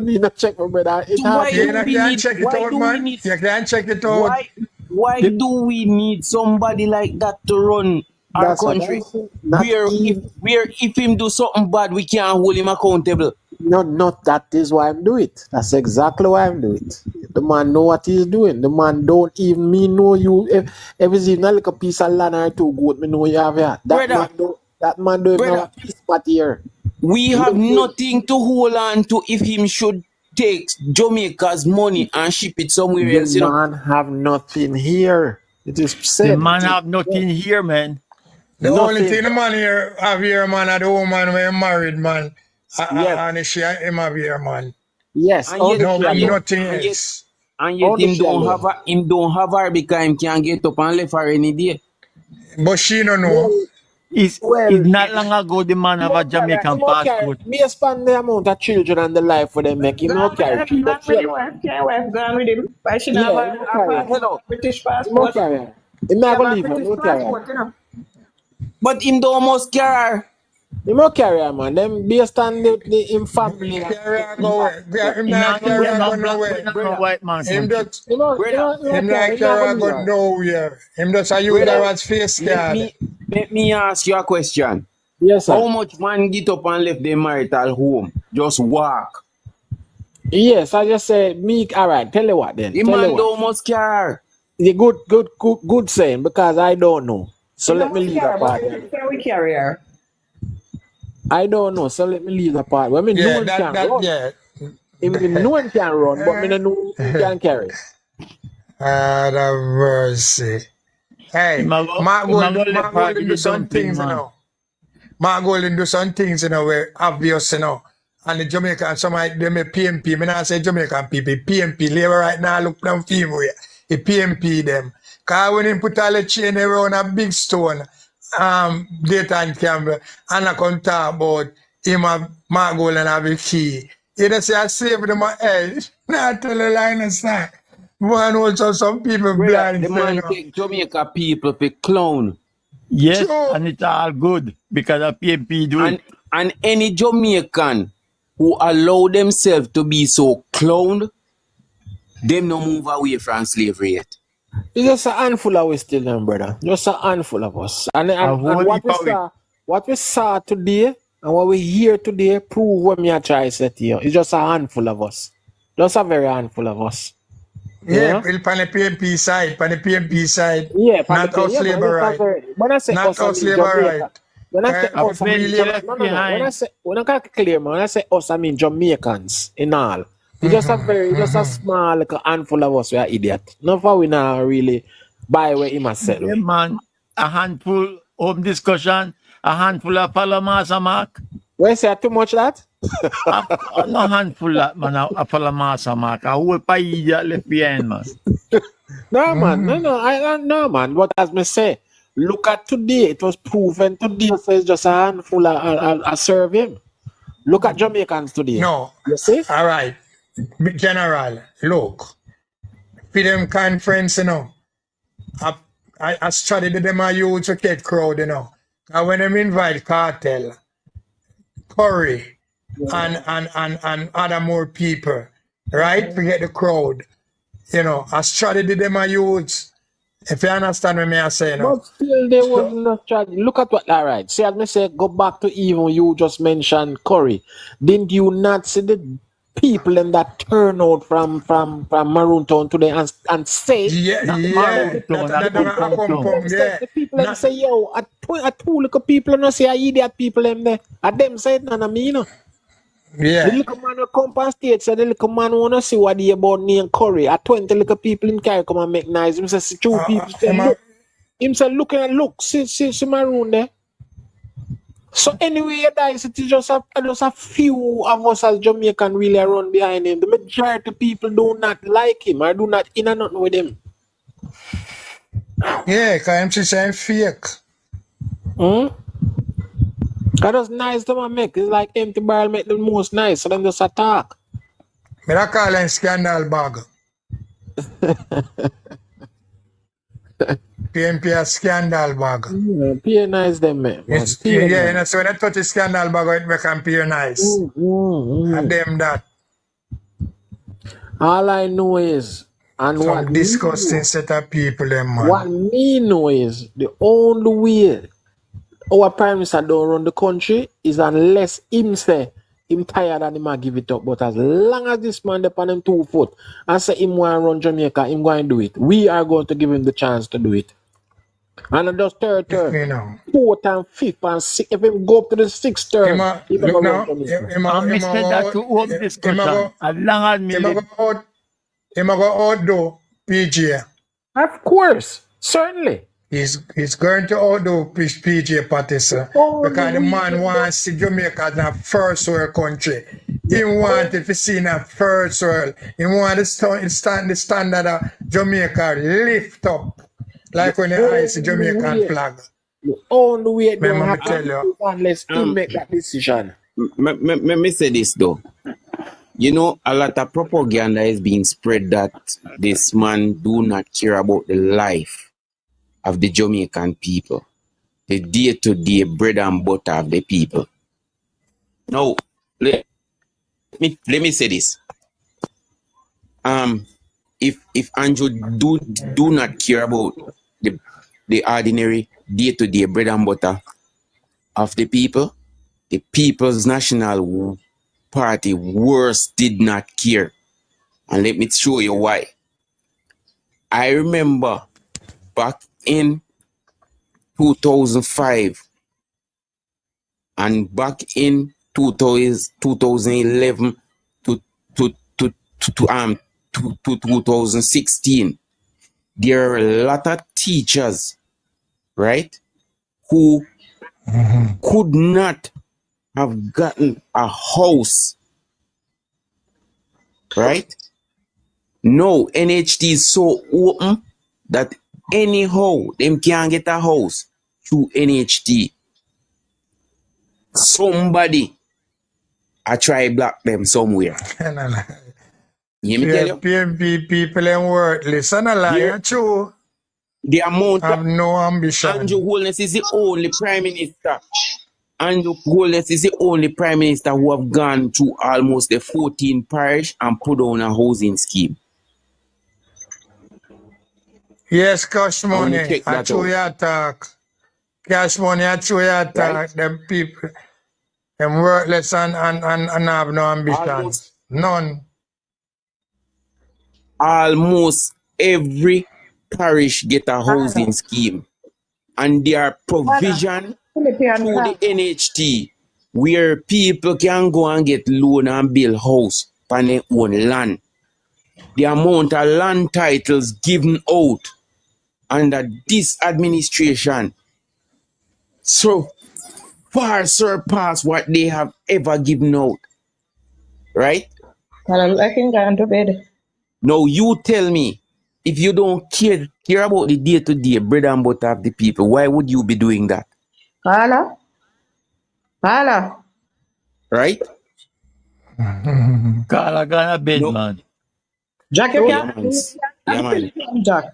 need to check, brother. It's hard. you can't check it out, man. You can't check it out. Why do we need somebody like that to run our That's what country? I'm saying. Not If him do something bad, we can't hold him accountable. Not that is why I'm doing it. That's exactly why I'm doing it. The man know what he's doing. The man don't even me know you. If it's even like a piece of land or two goat, me know you have here. That man don't even have a piece of here. We have nothing to hold on to if him should take Jamaica's money and ship it somewhere else. The man have nothing here. It is said. The man have nothing here, man. The only thing the man here have here, man, are the woman when married, man. And she him have here, man. Yes. And yet, Nothing else. And yet him don't have her because him can't get up and left her any day. But she don't know. It's not long ago the man have a Jamaican passport. Based on the amount of children and the life for them make him not carry. Not with the wife. Can't wife gone with him. Why she not have a British passport? He not gonna leave him. You know. But him don't almost care. He not carry her, man. Them based on the him family. Carry go him not carry go nowhere. White man. Him just Him not carry go nowhere. Him just a use her as face card. Let me ask you a question. Yes, sir. How much man get up and left their marital home? Just walk. Yes, I just say me. All right, tell you what then. The man don't almost care. The good saying because I don't know. So let me leave that part. Can we carry her? I don't know, so let me leave the part. Well, I mean, no one can run. Yeah. No one can run, but I don't know who can carry. The mercy. Hey, Mark Golden do some things, you know. Mark Golden do some things, you know, where obvious, you know. And the Jamaican, some of them are PMP. I not say Jamaican people, PMP. Labor right now look down film where he PMP them. Because when he put all the chain around a big stone, daytime camera, and I can talk about him have Mark Golden have a key. He just say I save them my head. Not tell a line of sight. One also some people blind. The man take Jamaica people for clown. Yes, and it's all good because the PMP do it. And any Jamaican who allow themselves to be so clowned, them no move away from slavery yet. It's just a handful of us still, brother. Just a handful of us. And what we saw today and what we hear today prove what me I try to say to you. It's just a handful of us. Just a very handful of us. Yeah, on the PMP side. Yeah, not us labor right. When I say not us labor right. When I say us, when I can't clear, man, when I say us, I mean Jamaicans in all. It's just a small like a handful of us we are idiot. Not for we not really buy where he must sell. Yeah, man, a handful home discussion, a handful of Palamasa Mark. Where say too much that? No handful that man, a Palamasa Mark. A whole pie that left behind, man. No, man, no, man. What as me say? Look at today. It was proven today. So it's just a handful. I serve him. Look at Jamaicans today. No. You see? All right. General, look, for them conference, I studied them a youth to get crowd, And when them invite Cartel, Curry, and other more people, right? To get the crowd. I studied them a youths. If you understand what I say, But still, there was So, no strategy. Look at what, all right. See, as me say, go back to even you just mentioned Curry. Didn't you not see the people in that turn out from Maroon Town today and say, yeah, Not yeah. Maroon Town, not That don't Pum Pum Town. them say, yeah. the people them Not, say, yo, at two little people, no say, idiot people them there. At them say, none of me, The yeah. little man will come past state, so the little man wanna see what he about name Curry. At 20 little people in carry come and make nice. Him say, see two people say, Emma, look. Him say, look, see Maroon there. So anyway, guys, it is just a few of us as Jamaican really run behind him. The majority of people do not like him or do not in and out with him. yeah, because I'm saying fake. That was nice to make. It's like empty barrel make the most nice, so then just attack. Me I call him scandal bag. PNP a scandal bag. Pay nice them, man. So when I touch a scandal bag, it make them pay nice. And them that. All I know is, and Some what disgusting set of people, them man. what me know is, the only way our prime minister don't run the country is unless him say him tired and him a give it up. But as long as this man up on him 2 foot and say him want to run Jamaica, him going to do it. We are going to give him the chance to do it. And I just third, fourth and fifth and sixth. If him go up to the sixth term, he Look will now, run Jamaica. And me said that to open discussion. As long as me live. Him a go outdo PJ. Of course, certainly. He's going to outdo PJ Patterson because the man wants to see Jamaica as a first world country. He wanted to see in a first world. He wanted the standard of Jamaica lift up. Like when they ice the Jamaican flag. The only way it don't Remember me happen tell you. unless he make that decision. Me say this though. A lot of propaganda is being spread that this man do not care about the life of the Jamaican people, the day-to-day bread and butter of the people. Now, let me say this. If Andrew do not care about the ordinary day-to-day bread and butter of the people, the People's National Party worse did not care. And let me show you why. I remember back in 2005 and back in 2011 to 2016, there are a lot of teachers, right, who could not have gotten a house, right? No, NHT is so open that anyhow them can get a house through NHT. Somebody I try block them somewhere. You hear me tell you? PNP people ain't worthless. And a lie, true. The amount have no ambition. Andrew Holness is the only prime minister. Andrew Holness is the only prime minister who have gone to almost the 14 parish and put on a housing scheme. Yes, cash money. I true you attack. Cash money, I true you attack. Right. Them people, them worthless and have no ambition. None. Almost every parish get a housing scheme. And their provision through the NHT where people can go and get loan and build house on their own land. The amount of land titles given out under this administration so far surpass what they have ever given out. Right? I can go into bed. Now you tell me, if you don't care about the day-to-day bread and butter of the people, why would you be doing that? Hala. Right? Call I gonna bed, No, man. Jack, you So, yeah, can't man. Yeah, and man. Philippine Jack.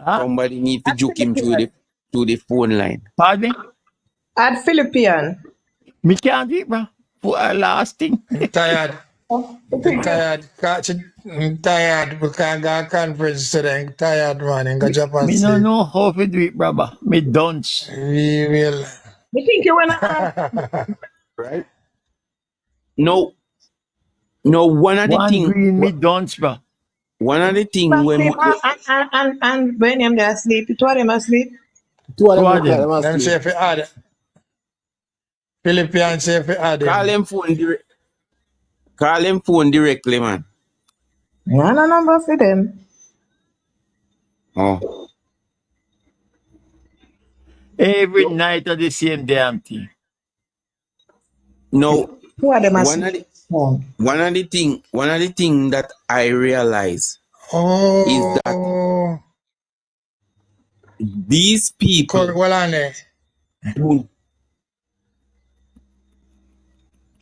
Huh? Somebody need to Add juke him Philippine. through the phone line. Pardon me? Add Philippine. Me can't eat, bro. For a last thing. I'm tired. Oh, I'm tired. I'm tired. We can't go to conference today. I'm tired, man. I'm going to Japan Me no sleep. know how to do it, brother. Me dunce. We will. you think you wanna Right? No, no. One of the One thing, green me dunce, bro. one of the thing when sleep and when him there asleep, it was him asleep. Two of Two them of look like them. them Them say asleep. if you add Philippine say if you add call him. him phone direct, call him phone directly, man. Yeah, no number for them. Oh, Every night of the same damn thing. no. Who are them One asleep? of the Oh. one of the thing that I realize is that Oh, these people well on there. do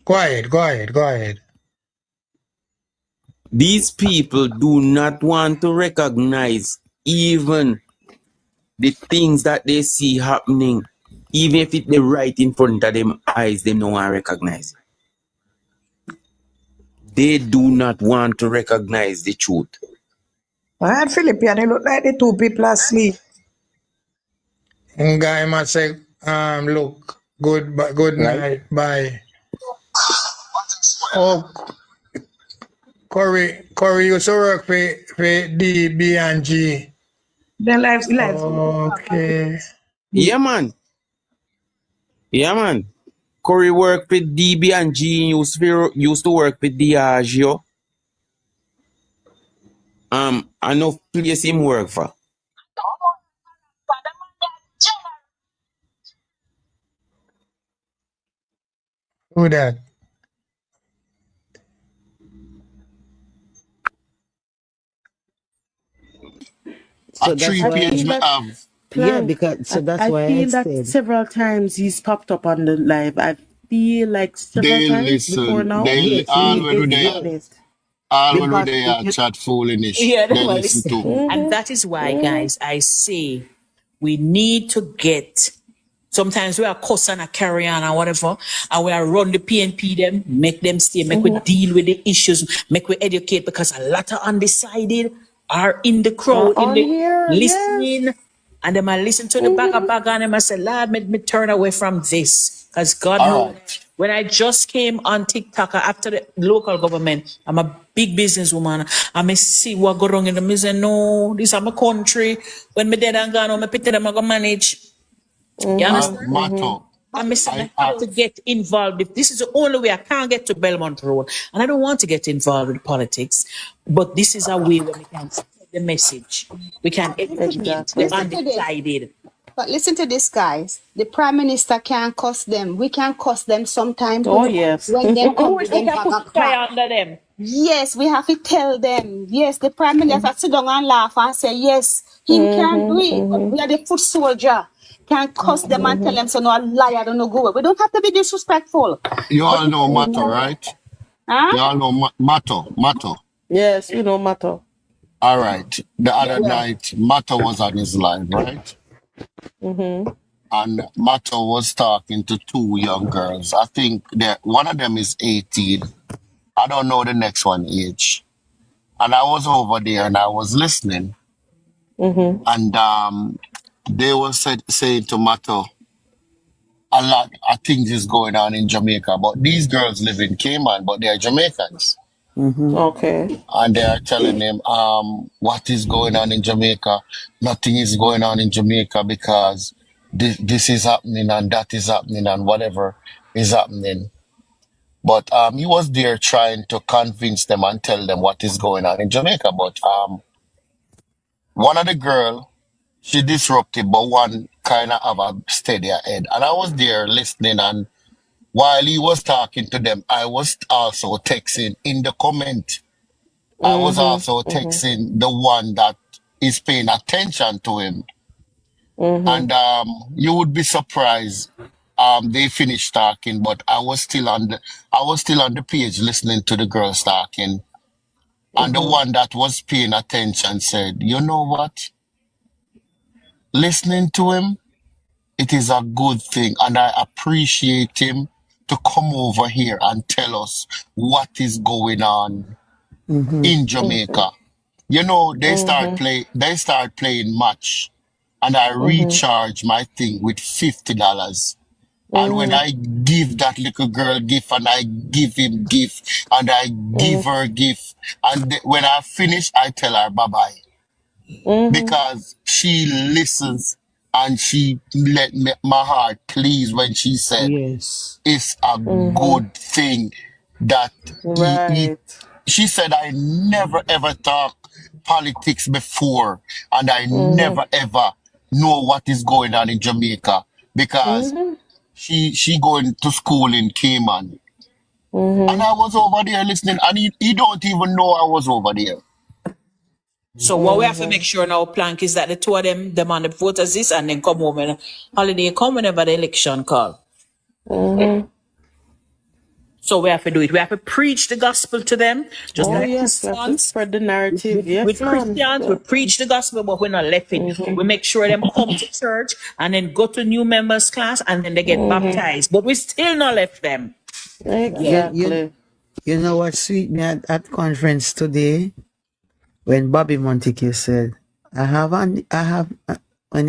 Go ahead, go ahead, go ahead. these people do not want to recognize even the things that they see happening, even if it's right in front of them eyes, they don't want to recognize it. They do not want to recognize the truth. I had Philippine, they look like the two people asleep. Guy must say, look, good Right? night, bye. Oh, Corey used to work for D, B, and G. Then life. Okay. Yeah, man. Yeah, man. Corey worked with DB and G used to work with Diageo. I know place him work for. Who that? A So that's three I why, page feel me that have. yeah, Plank. because so that's I why I feel that said several times he's popped up on the live. I feel like several They times before listen. now. They yes, all he when is they yeah. are Witness. all when Because they if are you chat foolish. Yeah, They well, listen listen. to. And that is why, guys, I say we need to get. Sometimes we are cuss and a carry on and whatever, and we are run the PNP them, make them stay, make we deal with the issues, make we educate because a lot of undecided are in the crowd, in On the here, yes. listening, and they might listen to the bag and they might say, Lord, me turn away from this. Because God All knows right. when I just came on TikTok after the local government, I'm a big businesswoman. I may see what go wrong in the say, no, this is my country. When me dead and gone, I pity them, I go manage. You understand? Mato. And me say, I, I have to get involved. If this is the only way I can't get to Belmont Road, and I don't want to get involved with politics, but this is a way where we can spread the message. We can educate the Exactly. Listen to this. undecided. But listen to this, guys. The prime minister can cuss them. We can cuss them sometime Oh too. yes. When them We come wish with we them can bag put of crap. fire under them. Yes, we have to tell them. Yes, the prime minister sit down and laugh and say, yes, him can do it. But we are the foot soldier. Can cuss them and tell them, so no a liar, don't no go away. We don't have to be disrespectful. you But all if know we Mato, tell them, right? huh? You all know Mato. Yes, we know matter. All right. The other Yeah. night, Mato was on his live, right? And Mato was talking to two young girls. I think that one of them is 18. I don't know the next one age. And I was over there and I was listening. And they were saying to Mato, a lot of things is going on in Jamaica. But these girls live in Cayman, but they're Jamaicans. Okay. And they are telling him what is going on in Jamaica. Nothing is going on in Jamaica because this is happening and that is happening and whatever is happening. But he was there trying to convince them and tell them what is going on in Jamaica. But one of the girl, she disrupted, but one kind of have a steadier head. And I was there listening, and while he was talking to them, I was also texting in the comment. I was also texting the one that is paying attention to him. And you would be surprised they finished talking, but I was still on the page listening to the girls talking. And the one that was paying attention said, you know what? Listening to him, it is a good thing. And I appreciate him to come over here and tell us what is going on in Jamaica. You know, they start playing match. And I recharge my thing with $50. And when I give that little girl gift and I give him gift and I give her gift and when I finish, I tell her bye-bye because she listens and she let my heart please when she said Yes. it's a good thing that Right. she said, I never ever talk politics before and I never ever know what is going on in Jamaica because she going to school in Cayman. And I was over there listening and he don't even know I was over there. So what we have to make sure now, Plank, is that the two of them on the voters list and then come home and holiday come whenever the election call. So we have to do it. We have to preach the gospel to them. Just like yes, we have to Christians. spread the narrative. Yes, With Christians, we preach the gospel, but we're not left it. We make sure them come to church and then go to new members class and then they get baptized. But we still not left them. Exactly. You know what sweet me at conference today? When Bobby Montague said, when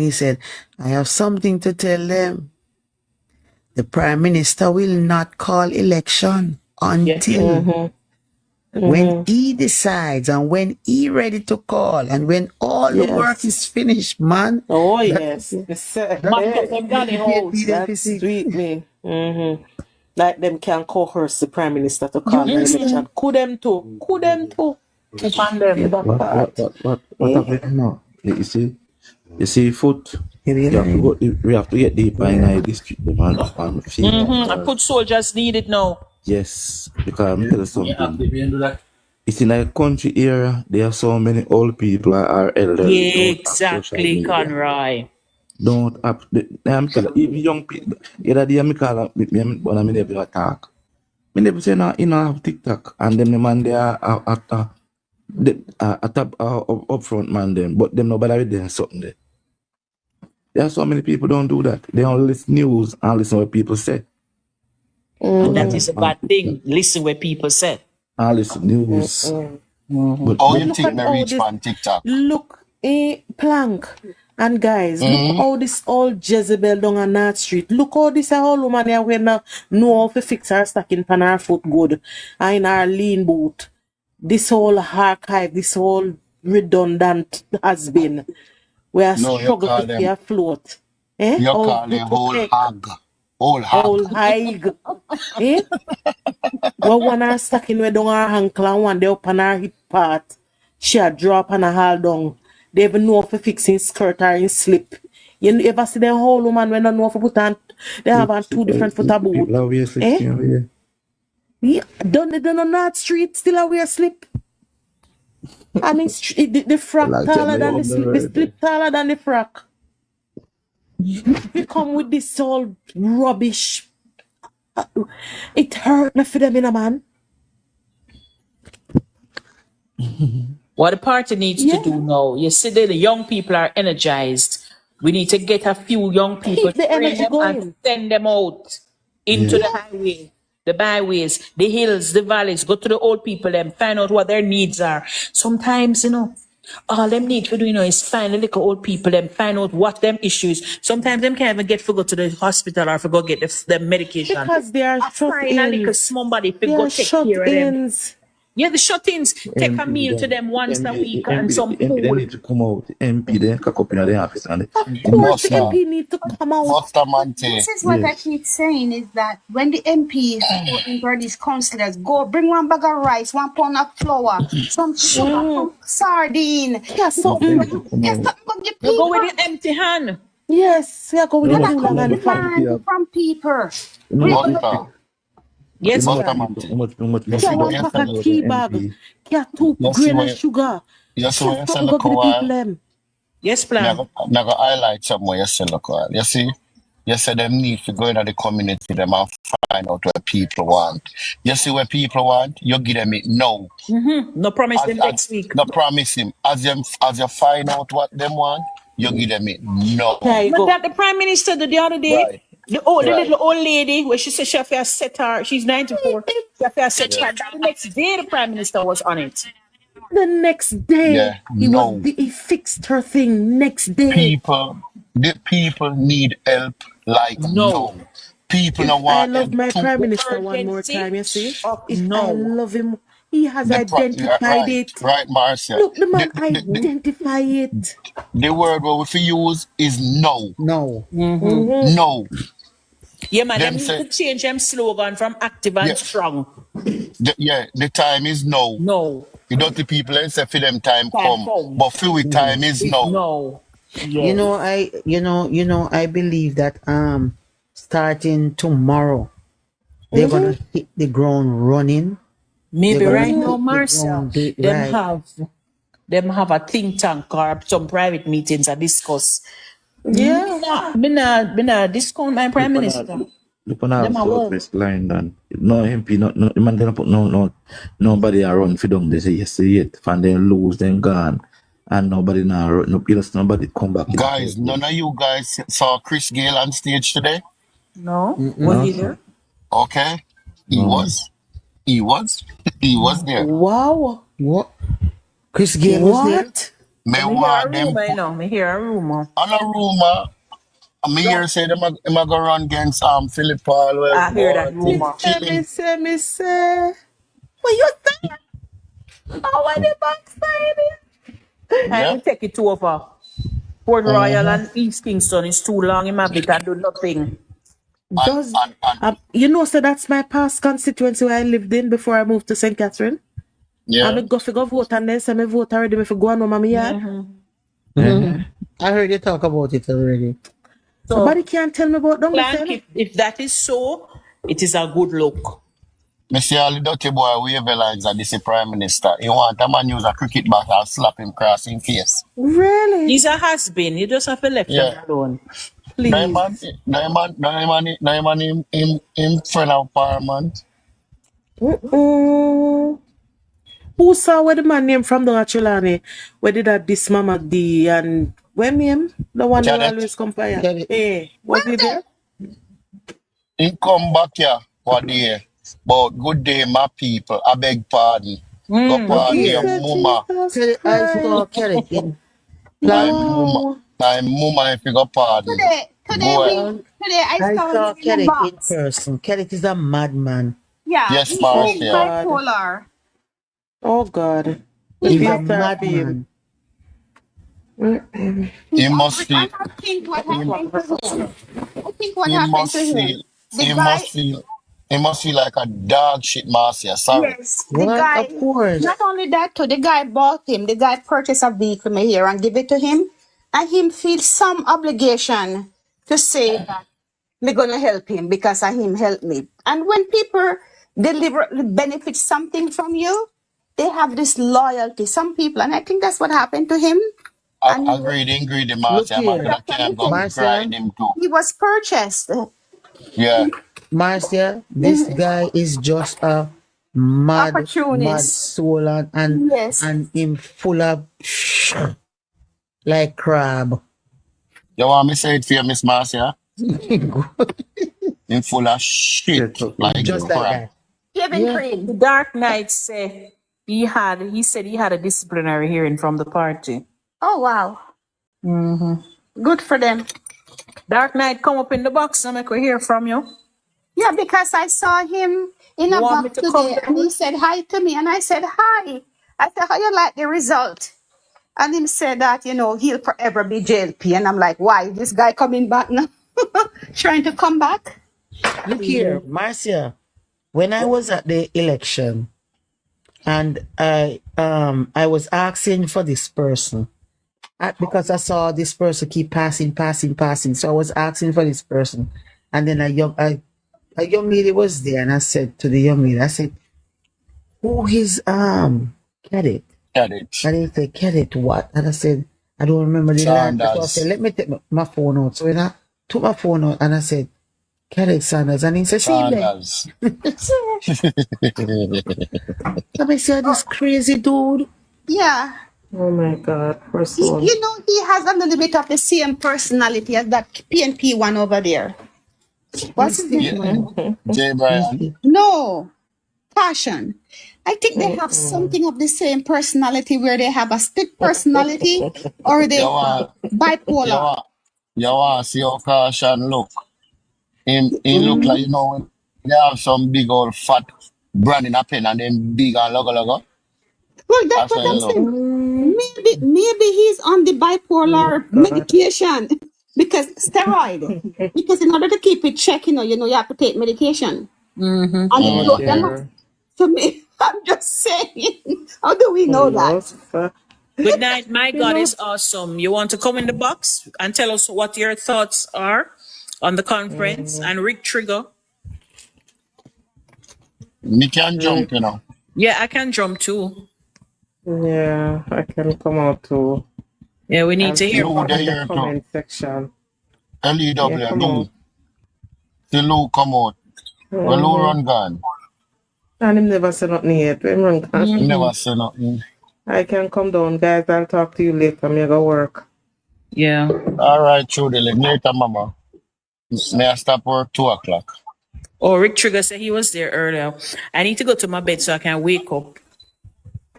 he said, I have something to tell them. The Prime Minister will not call election until when he decides and when he ready to call and when all the work is finished, man. Oh, yes. That's sweet me. Like them can coerce the Prime Minister to call the election. Could them too. What happened now? You see, foot. We have to get deeper in the district and field. And put soldiers needed now. Yes, because I'm telling you something. It's in a country area. There are so many old people are elderly. Yeah, exactly, Conroy. Don't have. I'm telling you, even young people. Either they me call me when I never attack. Me never say no. You know have TikTok and them the man they are up front man them, but them nobody with them something there. There are so many people don't do that. They only listen news and listen what people say. And that is a bad thing. Listen what people say. And listen news. But how you think they reach on TikTok? Look, Plank and guys, look how this all Jezebel down on North Street. Look how this whole woman here we know how to fix her stocking pan her foot good and in her lean boot. This whole archive, this whole redundant has been. We are struggling to stay afloat. You call a whole hog. Whole hag. Well, one are stuck in down her ankle and one day up on her hip part. She a drop and a haul down. They even know for fixing skirt or in slip. You ever see them whole woman when they know for put on, they have on two different foot of boot. Yeah, don't they on North Street still a wear slip? And the frock taller than the slip, the slip taller than the frock. We come with this all rubbish. It hurt me for them, man. What the party needs to do now, you see that the young people are energized. We need to get a few young people, keep the energy them going, and send them out into the highway, the byways, the hills, the valleys, go to the old people and find out what their needs are. Sometimes, all them need to do, is find the little old people and find out what them issues. Sometimes them can't even get to go to the hospital or to go get the medication. Because they are shut-ins. Somebody to go take care of them. Yeah, the shut-ins. Take a meal to them once a week and some food. They need to come out. MP they cock up in the office and of course the MP need to come out. This is what I keep saying is that when the MPs go into these councillors, go bring one bag of rice, 1 pound of flour, some sugar, some sardine. Yeah, something. Go with the empty hand. Yes, yeah, go with the hand from people. Yes, two grain of sugar. Yes, Yes, plan. I'm going to highlight somewhere you see, look. You see, You say them need to go into the community them and find out what people want. You see what people want, you give them it now. No promise them next week. No promise him. As you find out what them want, you give them it now. There you go. That the Prime Minister did the other day. Right. The little old lady where she said she have to set her, she's 94. She have to set her. The next day the Prime Minister was on it. The next day, Yeah, no. he fixed her thing next day. The people need help like no. People don't I want love help my too. Prime Minister one more time, you see? I No. love him. He has identified it. Right, Marcia. Look, the man identify it. The word what we use is no. No. No. Yeah, man, Them them need say- to change them slogan from active and Yeah. strong. The time is no. No. You don't the people and say for them time come. come. But for we time is no. No. You Yes. know, I believe that starting tomorrow, they're gonna hit the ground running. Maybe They're gonna right hit now, the Marcia, ground dead them right. have a think tank or some private meetings to discuss. Yeah. Me not discount my Prime Minister. Look on our Them a work. Southwest line then. No MP, no man they don't put nobody around for them. They say yes it. And then lose, then gone. And nobody now nobody come back. Guys, none of you guys saw Chris Gale on stage today? No? Was he there? Okay. He No. was. He was there. Wow. What? Chris Gale was there? What? Me Me hear a want them rumor, you put know. Me hear a rumor. on a rumor. Me hear say them a go run against Philip Paul. I hear that rumor. Me say. What you say? Oh, what the backside? I take it over. Port Royal and East Kingston is too long. Him have it and do nothing. Does you know, so that's my past constituency where I lived in before I moved to St. Catherine. Yeah. I go vote and then say me vote already if I go on home my yard. I heard you talk about it already. So, Somebody can't tell me about Clank, if that is so, it is a good look. Me see all the dirty boy wave lines at this Prime Minister. He want a man use a cricket bat and slap him cross in face. Really? He's a has-been. You just have to left him alone. Please. No man in friend of Parliament. Who saw where the man name from the Trelawney? Where did that this Mama D and when name? The one that always compare. Hey, was he there? He come back here one day. But good day, my people. I beg pardon. Go pardon your mama. I saw Kerry in My mama if you go pardon. Today I saw him in Kerry the in box. person. Kerry is a madman. Yeah, Yes, he's Marcia. bipolar. Oh God. He's Be a a therapy. madman. He must feel. I think what happened to him. I think what He happened must to him. feel. The He guy, must feel. He must feel like a dog shit, Marcia. Sorry. yes, the What? guy. Of course. Not only that, too, the guy bought him. The guy purchased a vehicle me here and give it to him, and him feel some obligation to say that me gonna help him because of him help me. And when people deliberately benefit something from you, they have this loyalty. Some people, and I think that's what happened to him. I And agree, Marcia. here. Man, I can't go Marcia. crying him too. he was purchased. Yeah. Marcia, this guy is just a mad Opportunist. soul and Yes. him full of like crab. You want me to say it for you, Miss Marcia? In full of shit. Like Just crap. like that. Kevin Crane. The Dark Knight said he said he had a disciplinary hearing from the party. Oh wow. Good for them. Dark Knight, come up in the box and I could hear from you. Yeah, because I saw him in a want me box to come today, down? and he said hi to me, and I said hi. I said, how you like the result? And him said that, he'll forever be JLP. And I'm like, why? This guy coming back now? Trying to come back? Look here, Marcia. When I was at the election and I was asking for this person because I saw this person keep passing. So I was asking for this person. And then a young lady was there, and I said to the young lady, I said, who is Cadet? Cadet. And he said, Cadet what? And I said, I don't remember the name. So I said, let me take my phone out. So when I took my phone out and I said, Kelly Sanders, and he said, see me. Sandals. Let me say this crazy dude. Yeah. Oh my God, poor soul. You know, he has a little bit of the same personality as that PNP one over there. What's his Yeah. name? Jay Brian. No, Passion. I think they have something of the same personality where they have a split personality or they You want, you bipolar. want to see how Caution look. He look like, you know, when they have some big old fat brand in a pen and then big and logo. Well, that's That's what how you I'm look. saying. Maybe he's on the bipolar medication because steroid. Because in order to keep it check, you have to take medication. Mm-hmm. And it Oh blow them up. dear. To me, I'm just saying. How do we know that? Good night. My You God know. is awesome. You want to come in the box and tell us what your thoughts are on the conference? And Rick Trigger. Me can jump, you know. Yeah, I can jump too. Yeah, I can come out too. Yeah, we need to hear Lou, from they In the here too. comment section. L-E-W, Yeah, come Lou. out. See Lou come out. Well, Lou run gone. And him never say nothing yet. Him run gone. He never say nothing. I can come down, guys. I'll talk to you later. Me go work. Yeah. All right, Trudy. Later, mama. May I stop work 2 o'clock? Oh, Rick Trigger said he was there earlier. I need to go to my bed so I can wake up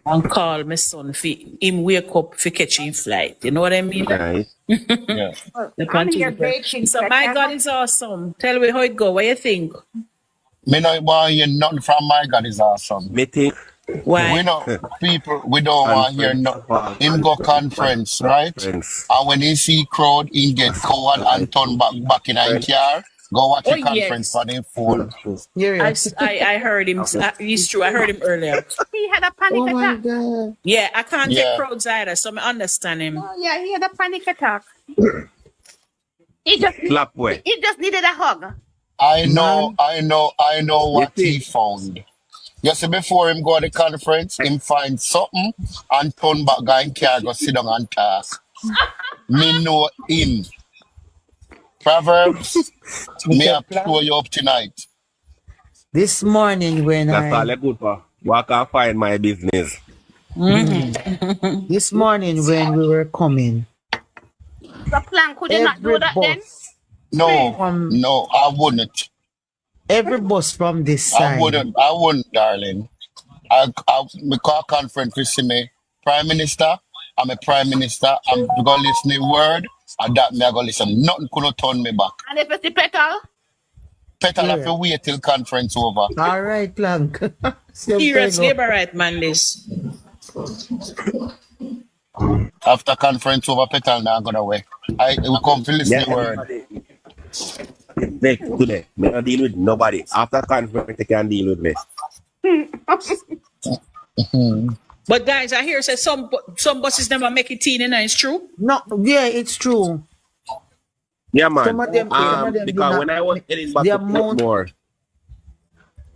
and call my son for him wake up for catching flight. You know what I mean? Right. Yeah. The I'm country here is great. baking. So my God is awesome. Tell me how it go. What you think? Me not want to hear nothing from my God is awesome. Me think Why? We know people, we don't want to hear conference nothing. of all Him go conference, right? conference. And when he see crowd, he get coward and turn back in a car. Go watch Oh a conference yes, on his phone. I heard him. It's true. I heard him earlier. He had a panic Oh my attack. God. Yeah, I can't take Yeah. crowds either, so I understand him. Oh yeah, he had a panic attack. He just Slap way. he just needed a hug. I know You what he think? found. You see, before him go to the conference, him find something and turn back guy and car go sit down and talk. Me know him. Proverbs, me have show you up tonight. This morning when That's all I I good for. Walk and find my business. this morning when we were coming, The plan could you not do every that then? bus No, from I wouldn't. from this I side, wouldn't, darling. Me call conference to see me Prime Minister. I'm a Prime Minister. I'm gonna listen the word, and that me I gonna listen. Nothing could turn me back. And if it's the petal? Petal have yeah. to wait till conference over. All right, Plank. Same Serious thing. labor right, man. This. After conference over, Petal now gonna wait. I will come to listen Yeah, the word. everybody. Today, me not deal with nobody. After conference, they can deal with me. But guys, I hear say some buses never make it in, and it's true. No, yeah, it's true. Yeah, man. Some of them did Because not when I was make heading back the to amount. Portmore,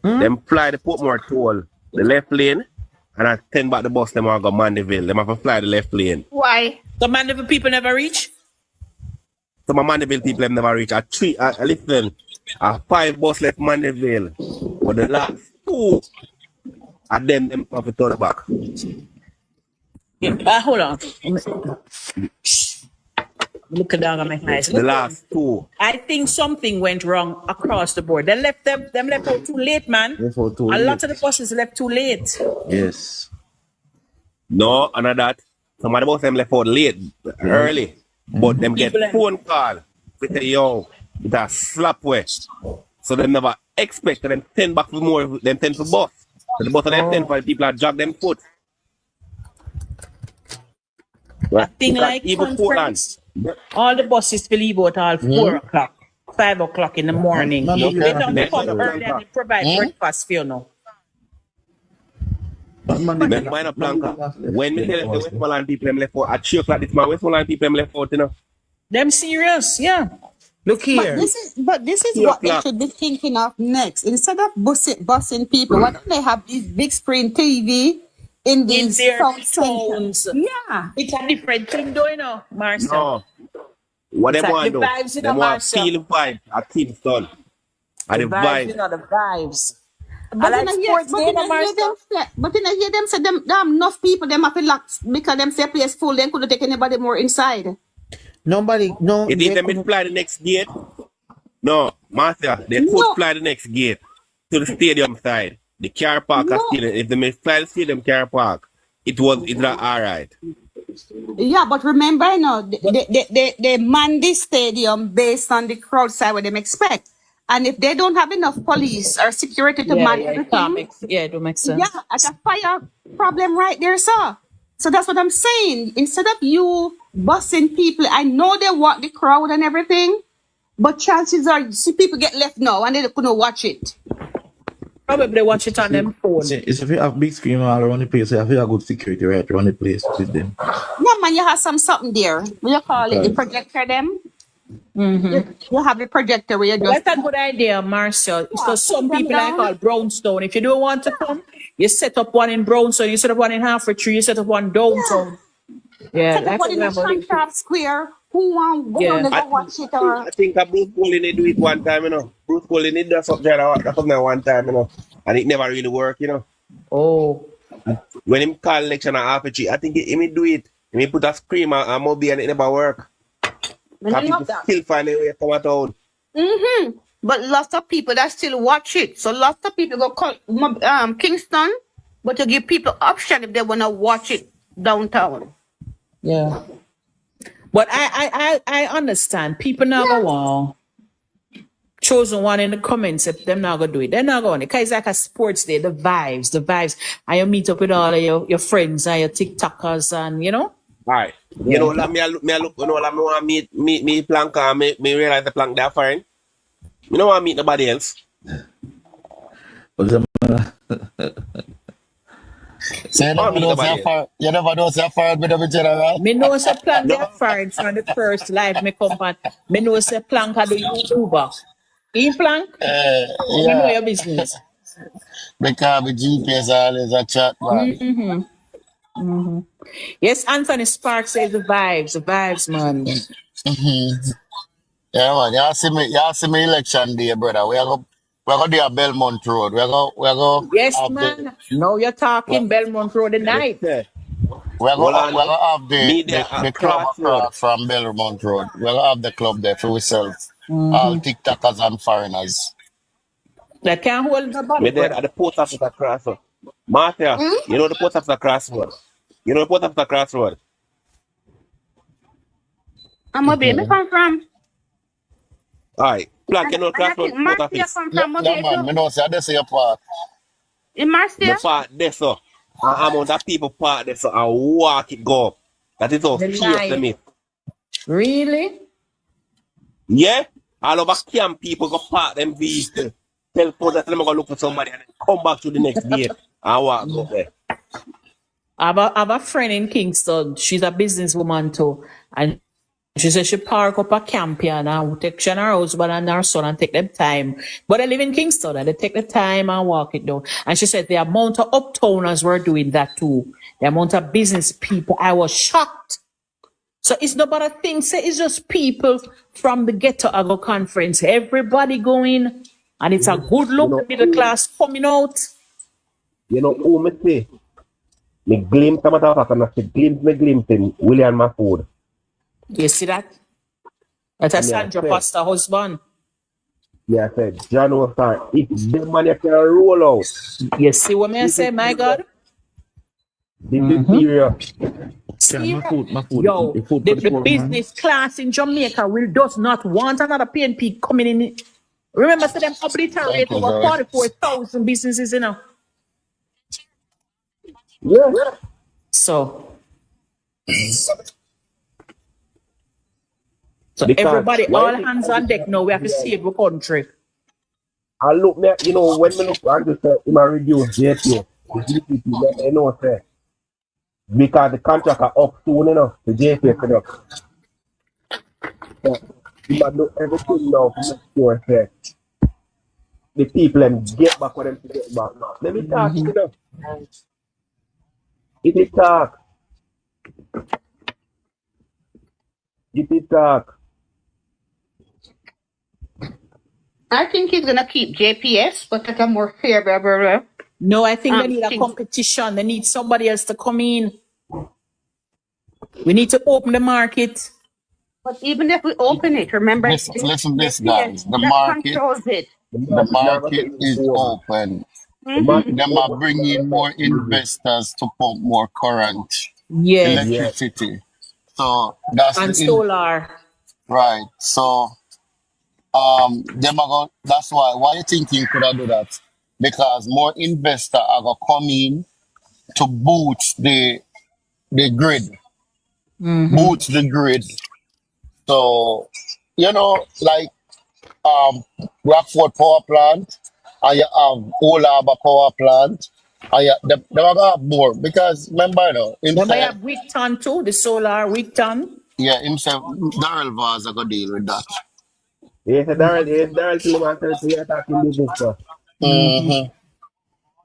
them fly the Portmore toll, the left lane, and I turn back the bus, them all go Mandeville. Them have to fly the left lane. Why? The Mandeville people never reach. So my Mandeville people them never reach. Listen, 5 bus left Mandeville, but the last 2, and them have to turn back. Yeah, hold on. Look at down on my eyes. The last 2. I think something went wrong across the board. They left them left out too late, man. Left out too A late. lot of the buses left too late. Yes. No, and that. Some of the bus them left out late, early, but them get People- phone call. They say, yo, it's a slap way. So they never expect them 10 back for more than 10 for bus. So the bus of them 10 for the people that jog them foot. A thing Because like even conference, all the buses will leave out all 4 o'clock, 5 o'clock in the morning. Maybe They you don't Next come time. early and they provide breakfast for you now. Make mine a planka. When me tell the Westmoreland people them left out at 3 o'clock this morning, Westmoreland people them left out, you know. Them serious, yeah. Look here. But this is 2 what they o'clock. should be thinking of next. Instead of busing people, why don't they have these big screen TV in In these their town centers? towns. Yeah. It's a different thing though, you know, Marcel. No. What It's them like the want do? vibes, Them want Marcia. feel vibe at Kingston. The And the vibes, vibe. the vibes. I But in like a year, sports day, Marcia. but in a year, them say them enough people them have to lock because them say place full. They couldn't take anybody more inside. Nobody, no, If they them couldn't. fly the next gate, no, Martha, they could No, fly the next gate to the stadium side. The car park at no. stadium. If they may fly the stadium car park, it's not alright. Yeah, but remember, you know, they man this stadium based on the crowd side what them expect. And if they don't have enough police or security to Yeah, man yeah, it can't everything, make, yeah, it don't make yeah, sense. at a fire problem right there, sir. So that's what I'm saying. Instead of you busing people, I know they want the crowd and everything, but chances are you see people get left now and they couldn't watch it. Probably watch it on them phone. It's if you have big screen all around the place, you have a good security right around the place with them. Yeah, man, you have something there. What you call it? The Right. projector them. You have the projector where you Well, just that's a good idea, Marcia. yeah, So put some them people like down. call Brownstone. If you don't want to come, you set up one in Brownstone, you set up one in Halfway, you set up one Yeah. downtown. Yeah, Set up that's one what in we a have to do. Contract Square. Who want go down Yeah. there go watch it or I think Bruce Colin do it one time, you know. Bruce Colin did that something one time, you know. And it never really worked, you know. Oh, When him call election at half a tree, I think he may do it. He may put a scream and Moby and it never work. I Because love people that. still find a way to come out town. But lots of people that still watch it. So lots of people go call Kingston, but to give people option if they wanna watch it downtown. yeah. But I understand. People now Yeah. go on. Chosen one in the comments if them not gonna do it. They're not going. Because it's like a sports day, the vibes. And you meet up with all of your friends and your TikTokers and you know? Alright. Yeah. You know, like me, I look, you know, like me want to meet Plank and me realize the Plank they're foreign. You don't want to meet nobody else. But them, So you never know nobody else. you never know you're fired with every general. Me know say Plank No. they are fired from the first live me come on. Me know say Plank are the YouTuber. In Plank, you know Yeah. your business. Because the GPS always a chat, man. Yes, Anthony Sparks says the vibes, man. Yeah, man. You see me election day, brother. We are go do a Belmont Road. We are go Yes, have man. Now you're we talking Belmont Road Yes, tonight. sir. we are Hold go on we are now. go have Me there the at club Crossroad. across from Belmont Road. We are go have the club there for ourselves. All TikTokers and foreigners. They can't hold nobody, Me there brother. at the post office at Crossroad. Martha, you know the post office at Crossroad. You know the post office at Crossroad. I'm gonna be me come from. Alright. Plank, you know And I Crossroad think post Marcia office. come Yeah, from yeah, Mobile man. too. Me know say this is your part. In Me Marcia? park there, so. And amount of people park there, so and walk it go up. That is how The serious them lie. is. Really? Yeah? All over camp, people go park them vehicle. Tell folks that them go look for somebody and then come back to the next gate and walk up there. I have a friend in Kingston. She's a businesswoman too. And she said she park up a camp here and take she and her husband and her son and take them time. But they live in Kingston and they take the time and walk it down. And she said the amount of uptowners were doing that too. The amount of business people. I was shocked. So it's not about a thing. Say it's just people from the ghetto ago conference. Everybody going. And it's a good You look, the middle class coming out. who me say? Me glimpse, I'm not me glimpse in William Mahfood. You see that? That's a And yeah, Sandra say, Foster husband. yeah, I said, John was saying, if them money can roll out, You see what me I this say, is my serious. God? This is serious. yeah, my food, Yo, the food the, for the the poor man. business class in Jamaica does not want another PNP coming in. Remember, so them obliterate Thank you, over Zoe. 44,000 businesses, you know. Yeah. So Because everybody, why all is it hands on deck now. We have to save the country. I look me, when me look and just say, him a reduce JPA, the GPP, let know say, because the contract are up soon, the JPA product. So, he might do everything now to make sure say, the people them get back what them to get back now. Let me talk, If it talk, if it talk. I think he's gonna keep JPS, but at a more favorable. No, I think they need a competition. They need somebody else to come in. We need to open the market. But even if we open it, remember, Listen this, guys. JPS The that market, controls it. the market is open. The market is Them are open. bringing more investors to pump more current, Yes. Yeah. electricity. So that's And solar. right. So them are going, that's why you think you could have do that? Because more investors are gonna come in to boost the grid. Boost the grid. So like Rockford Power Plant, and you have Olaba Power Plant, and they are gonna have more because remember him Then we say have Wigton too, the solar Wigton. him say Darrell Vaz are gonna deal with that. Yes, Darrell Tillman said we are talking business, sir. hmm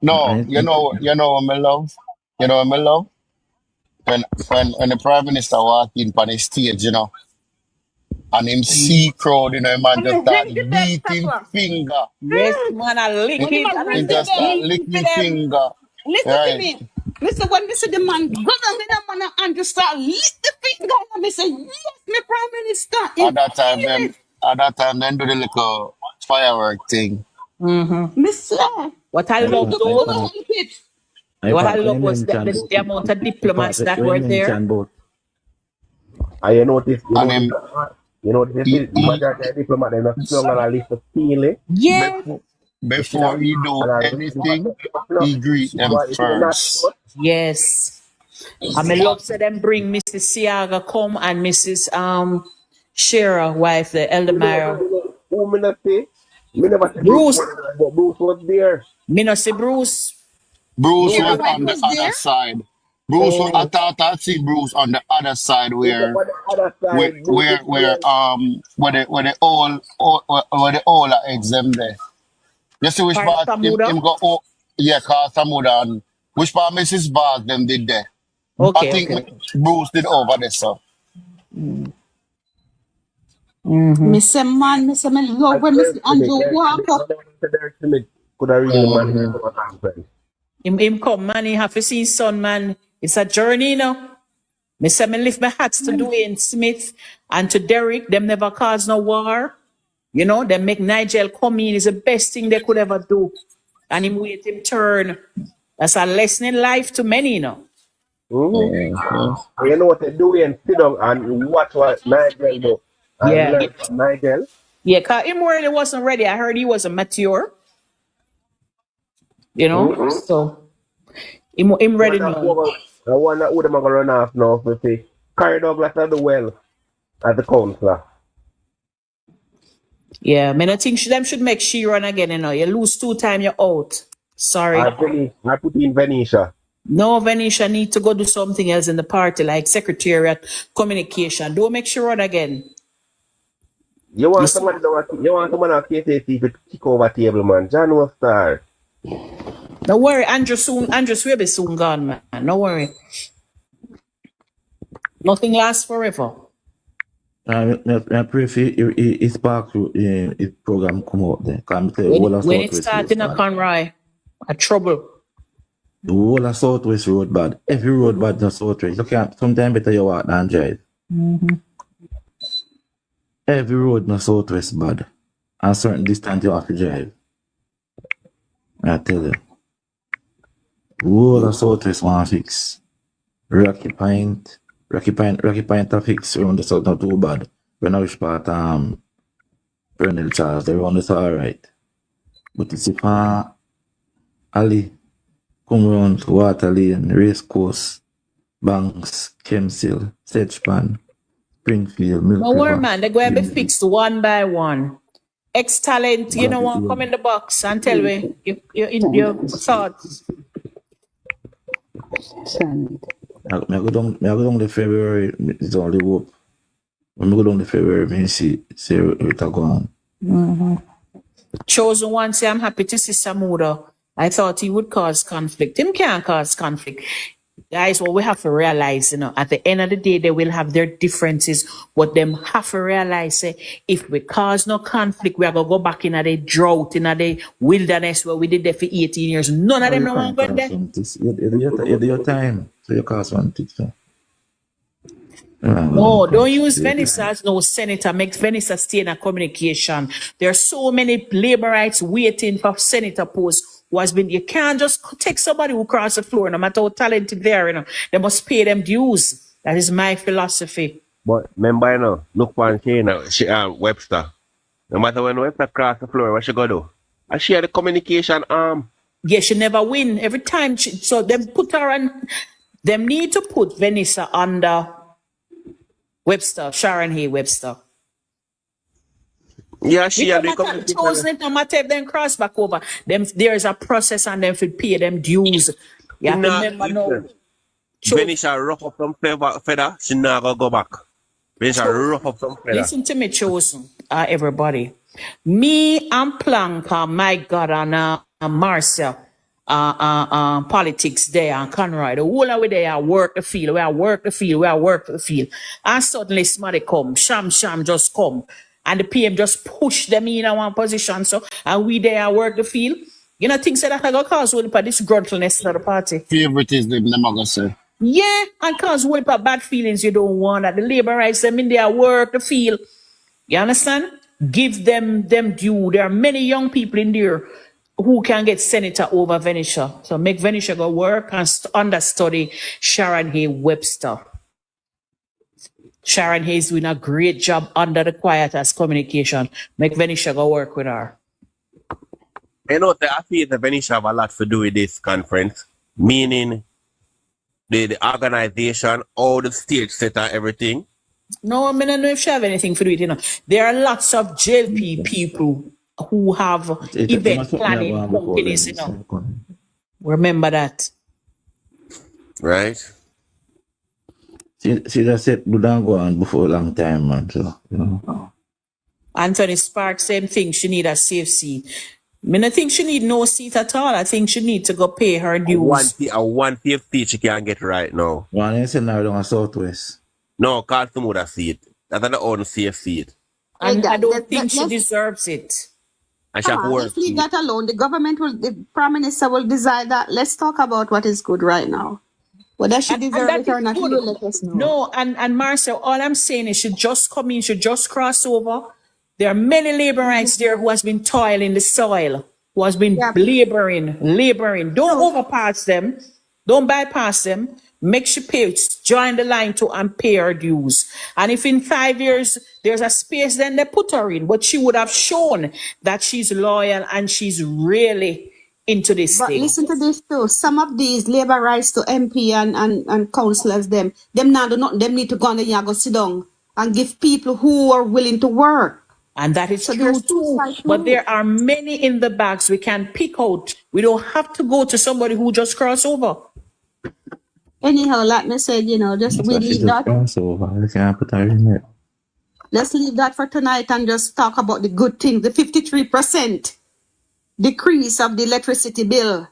No, I you know what I love? You know what I love? When the Prime Minister walk in on the stage, and him see crowd, him man When just you start ring the bell, beating Papa. finger. Yes, man, I lick Him, When you it man and I him ring say, the just bell, start beat lick for me them. finger. listen to Right. me. Listen, when Mr. The man go down in the man and just start lick the finger and me say, yes, my Prime Minister, him feel it. At that time, then do the little firework thing. Mister, What I I him love part to I though, could part help it. I what I part when love you was mention both the amount of I part diplomats that when you were there. mention both And And him, the majority of diplomats, they're not strong on a list of feeling. Yes, before, You see that? before he do And I really want anything, to you know, he greet them what is in that first. short? yes. And me love say them bring Mrs. Siaga come and Mrs. Shera wife, the Elder Myra. Who me not say? Me never say Bruce Bruce, was there, but Bruce was there. me no see Bruce. Bruce Sarah was White on the was other there. side. I thought I'd see Bruce on the other side Who's up on the other side? Bruce is there. where the all are eggs them there. You see which part Pastor Muda. him go cast and which part Mrs. Bars them did there. I Okay, think okay, okay. Bruce did over there, so. Me say, man, me say, me love And when Mr. Andrew Derek walk Smith, up. I know Derek Smith could have really managed to come a conference. Him come, man, he have to see his son, man. It's a journey, you know. Me say me lift my hats to Dwayne Smith and to Derek. Them never cause no war. You know, them make Nigel come in is the best thing they could ever do. And him wait him turn. That's a lesson in life to many, you know. And you know what they do and sit down and watch what Nigel do and Yeah. learn from Nigel. Yeah, cause him really wasn't ready. I heard he wasn't mature, you know. So him ready now. I wonder who them are going to run off now if we say Carrie Douglas at the well as the councillor. Yeah, man, I think them should make she run again, you know. You lose 2 times, you're out. Sorry. I put in Venetia. No, Venetia need to go do something else in the party, like secretariat, communication. Don't make she run again. You You want see? somebody on KCC to kick over table, man. John was star. Don't worry, Andrew will be soon gone, man. Don't worry. Nothing lasts forever. I pray for his park his program come out there. Cause the whole of When it Southwest starts Road in a bad. Conroy, a trouble. The whole of Southwest Road bad. Every road bad in Southwest. You can't sometimes better you walk than drive. Every road in the Southwest bad. And certain distance you have to drive. I tell you. The whole of Southwest want fix. Rocky Point a fix around the south not too bad. When I wish part Bernal Charles, the round is alright. But it's if Ali come round Water Lane, Race Course, Banks, Kemsill, Sedgepan, Springfield, Milk Don't worry, River. man. They're going to be fixed one by one. Ex-talent, you know what? Come in the box and tell me your thoughts. I go down the February, it's only hope. When I go down the February, I see it go on. Chosen one say, I'm happy to see Samuda. I thought he would cause conflict. Him can't cause conflict. Guys, what we have to realize, at the end of the day, they will have their differences, but them have to realize, if we cause no conflict, we are going to go back in a drought, in a wilderness where we did there for 18 years. None of No, them you no want can't to go cause there. something. You do your time. So you cause one thing. So. No, don't use Venice as no senator. Make Venice stay in a communication. There are so many laborites waiting for senator posts who has been, you can't just take somebody who cross the floor, no matter how talented they are, they must pay them dues. That is my philosophy. But remember, look on Webster. No matter when Webster cross the floor, what she gonna do? And she had a communication arm. Yeah, she never win every time. So them put her on, them need to put Vanessa under Webster, Sharon Hay Webster. Yeah, she had the Because communication. no matter if them cross back over, them there is a process and them should pay them dues. You have to remember now. Venetia rough up some feather, she not gonna go back. Venetia rough up some feather. Listen to me, chosen, everybody. Me and Planka, my God, and Marcia, politics there, and Conroy, the whole of they are work the field, we are work the field, we are work the field. And suddenly somebody come, Sham just come. And the PM just push them in one position, so, and we there work the field. You know, things that are going to cause all this gruntleness of the party. Favoritism, them gonna say. Yeah, and cause all the bad feelings you don't want. That the labor rights them in their work the field. You understand? Give them due. There are many young people in there who can get senator over Venetia. So make Venetia go work and understudy Sharon Hay Webster. Sharon Hayes doing a great job under the quiet as communication. Make Venetia go work with her. I feel the Venetia have a lot to do with this conference, meaning the organization, all the stage set and everything. No, I mean, I don't know if she have anything to do with it. There are lots of JLP people who have event planning companies, Remember that. Right? She just said, we don't go on before a long time, man. So, Anthony Sparks, same thing. She need a safe seat. I don't think she need no seat at all. I think she need to go pay her dues. One safe seat she can get right now. One is now down Southwest. No, call some other seat. That's the only safe seat. And I don't think she deserves it. And she have to work. Let's leave that alone. The Prime Minister will decide that. Let's talk about what is good right now. Whether she deserves it or not, he will let us know. No, and Marcel, all I'm saying is she just come in, she just cross over. There are many laborites there who has been toiling the soil, who has been laboring. Don't overpass them. Don't bypass them. Make sure pay, join the line to and pay her dues. And if in 5 years there's a space, then they put her in. But she would have shown that she's loyal and she's really into this thing. But listen to this too. Some of these labor rights to MP and councillors, them now do not, them need to go on the Yago sit down and give people who are willing to work. And that is true too. But there are many in the bags we can pick out. We don't have to go to somebody who just cross over. Anyhow, like me said, just we leave that. Let's leave that for tonight and just talk about the good thing. The 53% decrease of the electricity bill.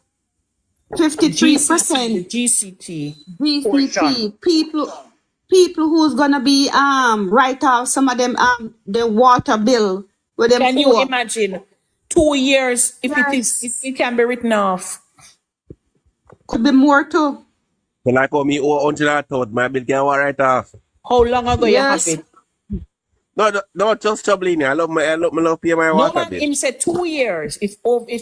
53%. GCT. People who's gonna be write off some of them the water bill with them. Can you imagine 2 years if it can be written off? Could be more too. When I call me my bill can write off. How long ago you have it? No, just troubling me. I love pay my water bill. No, him said 2 years. If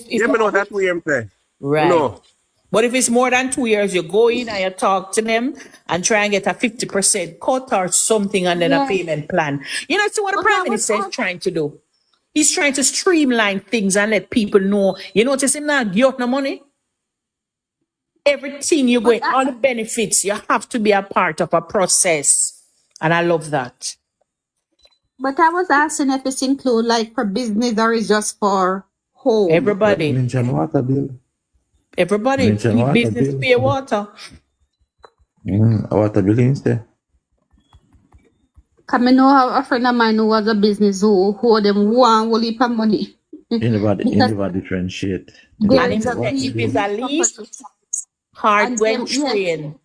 yeah, me know that's what him say. Right. No. But if it's more than 2 years, you go in and you talk to them and try and get a 50% cut or something and then a payment plan. You know, so what the Prime Minister is trying to do. He's trying to streamline things and let people know. You notice him not give no money? Everything you go, all the benefits, you have to be a part of a process. And I love that. But I was asking if it's include like for business or is just for home. Everybody. Water bill. Everybody. Business pay water. Water bill instead. Because I know a friend of mine who was a business who them one will heap of money. Anybody differentiate. And if it's a lease, hardware train.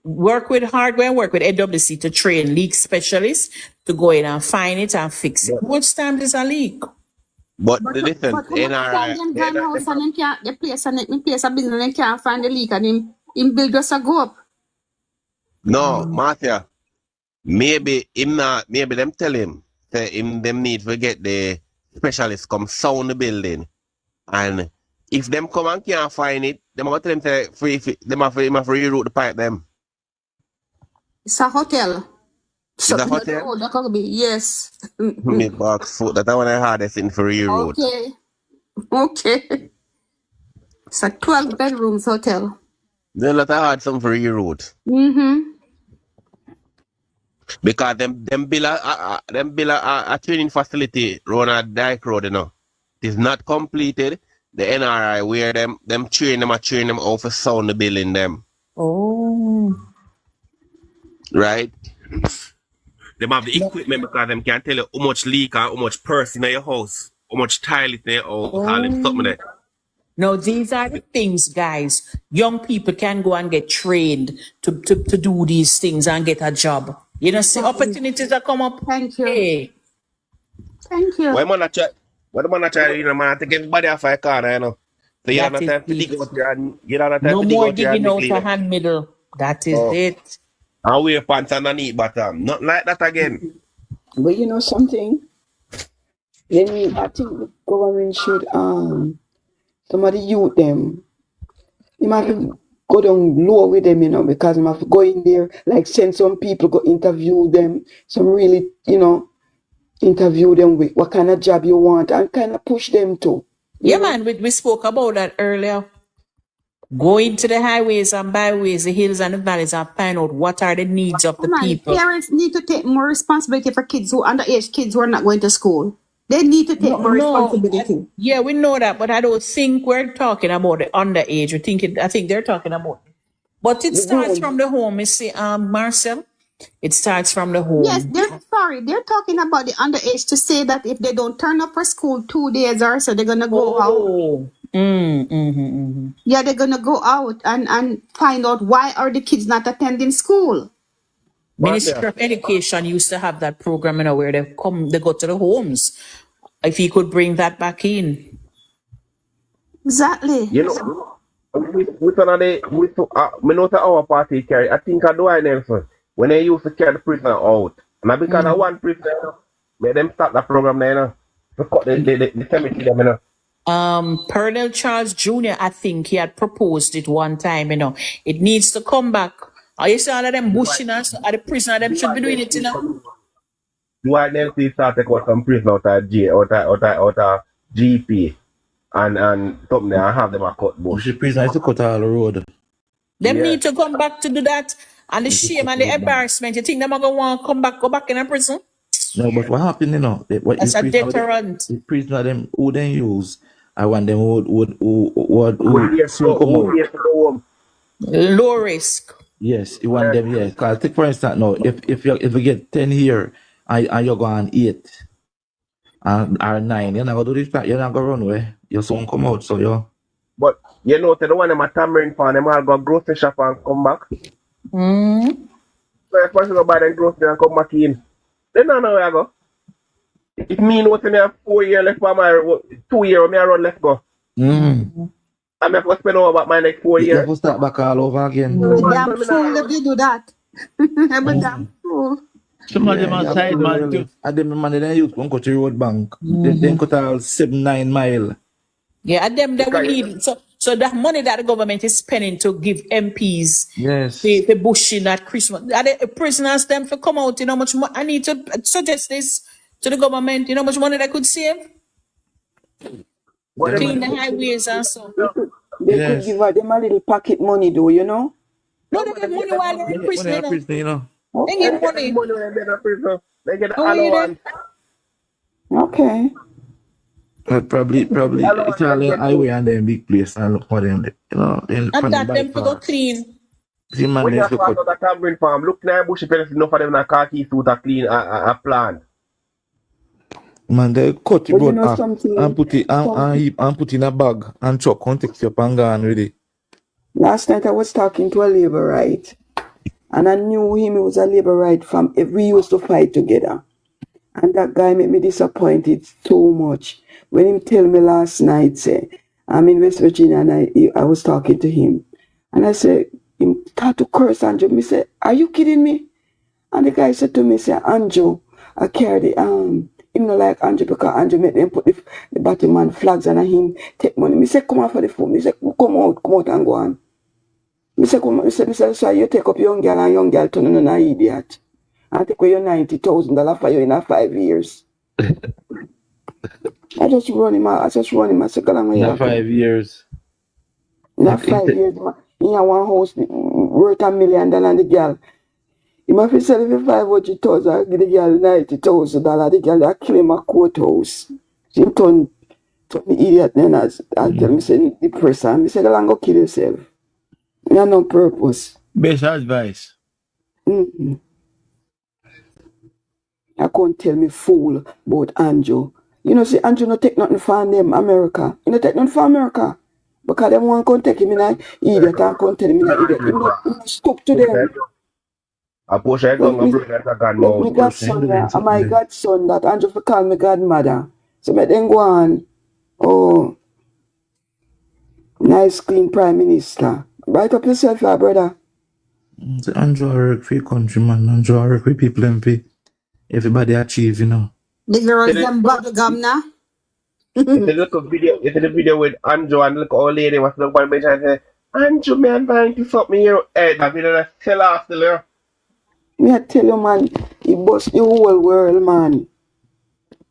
work with hardware and work with AWC to train leak specialists to go in and find it and fix it. But, Which time is a leak? but But listen, but how much time NRI, them gone house and them can't the place and the place a business and them can't find the leak and him bill just a go up. no, Martha, maybe them tell him say him them need to get the specialist come sound the building, and if them come and can't find it, them going tell them say them have to reroute the pipe them. It's a hotel. Is that hotel? Oh, that could be, yes. Me box foot that I want to hardest thing for reroute. Okay. Okay. It's a 12 bedrooms hotel. There's a lot of hard something for reroute. Because them build a training facility around a Dyke Road, you know. It is not completed. The NRI where them train them out for sound the building them. Oh. Right? Them have the equipment because them can tell you how much leak and how much person in your house, how much tile is in your house, all them something there. Now, these are the things, guys. Young people can go and get trained to do these things and get a job. You know, see opportunities that come up. Thank you. Hey. Thank you. Why man not try? What the man not try? You know, man, to get everybody off a corner, you know. So you have no time to dig out there and you have no time No to dig more out there digging and out dig a it. hand middle. That is it. And wear pants underneath bottom. Not like that again. But you know something? Then I think the government should some of the youth them. You have to go down low with them, you know, because you have to go in there, like send some people go interview them, some really, you know, interview them with what kind of job you want and kind of push them to. Yeah, man, we spoke about that earlier. Go into the highways and byways, the hills and the valleys and find out what are the needs of the people. Parents need to take more responsibility for kids who underage kids who are not going to school. They need to take more responsibility. Yeah, we know that, but I don't think we're talking about the underage. I think they're talking about it. But it starts from the home, you see, Marcel. It starts from the home. Yes, they're talking about the underage to say that if they don't turn up for school 2 days or so, they're gonna go out. Yeah, they're gonna go out and find out why are the kids not attending school. Ministry of Education used to have that program, you know, where they go to the homes. If he could bring that back in. Exactly. You know, with our party carry, I think I do I Nelson. When they used to carry the prisoner out. And because I want prisoner, you know, make them start the program there, you know. To cut the cemetery them, you know. Pernell Charles Jr., I think he had proposed it one time, you know. It needs to come back. I used to all of them bushing us at the prisoner, them should be doing it, you know. Do I then see start to cut some prison out of GP and something there and have them a cut bush. The prison is to cut all the road. Them need to come back to do that. And the shame and the embarrassment. You think them are going to go back in a prison? No, but what happened, you know? That's a deterrent. The prisoner them who then use, I want them who low risk. Yes, you want them, yes. Because take for instance now, if you get 10 here and you go on 8 or 9, you're not gonna do this, you're not gonna run away. Your son come out, so you. But you know, the one them a tamarind farm, them all go grocery shop and come back. So if person go buy them grocery and come back in, they don't know where I go. It means what me have 4 years left for my 2 years me I run left go. I'm have to spend over about my next 4 years. You have to start back all over again. Damn fool if they do that. I'm a damn fool. Some of them are side man too. And them man they use one go to road bank. Then cut all 7-9 mile. Yeah, and them that we need. So the money that the government is spending to give MPs the bushing at Christmas. Are the prisoners them to come out, you know how much I need to suggest this to the government, you know how much money they could save? Clean the highways and so. They could give them a little pocket money though, you know? No, they get money while they're in prison, you know. They get money. They get allowance. Okay. But probably Italian highway and then big place and look for them, you know. And that them to go clean. See man, when you have part of the tamarind farm, look now bush if enough of them in a khaki suit a clean a plant. Man, they cut the road off and put it and put in a bag and truck and take your panga and ready. Last night I was talking to a labor, right? And I knew him, he was a labor right from, we used to fight together. And that guy made me disappointed so much. When him tell me last night, say, I'm in West Virginia and I was talking to him. And I said, him start to curse Andrew. Me say, are you kidding me? And the guy said to me, say, Andrew, I carry the, him not like Andrew because Andrew made them put the Batman flags and him take money. Me say, come out for the phone. Me say, come out and go on. Me say, come on. Me say, so you take up young girl and young girl turn on an idiot. I take away your $90,000 for you in 5 years. I just run him out. I said, go along with In you. 5 years. In 5 years, he have one house worth $1 million and the girl. He must sell it for 500,000, give the girl $90,000. The girl that kill him a courthouse. She turn the idiot then as I tell me say the person. Me say go go kill yourself. You have no purpose. Best advice. Mm-hmm. I can't tell me fool about Andrew. You know, see, Andrew no take nothing from them, America. He no take nothing from America. Because them one can't take him in a idiot and can't tell him in a idiot. He no stuck to them. I push head down and break that gun Like mouth. me godson, and my godson that Andrew for call me godmother. So make them go on. Oh, nice clean prime minister. Right up yourself, your brother. So Andrew work for your country, man. Andrew work with people and pay. Everybody achieve, you know. The girls them bubblegum now. It's a little video. It's a video with Andrew and the little old lady was looking on the bench and say, Andrew, man, buying to fuck me your head. I mean, I tell off the there. Me I tell you, man, he bust the whole world, man.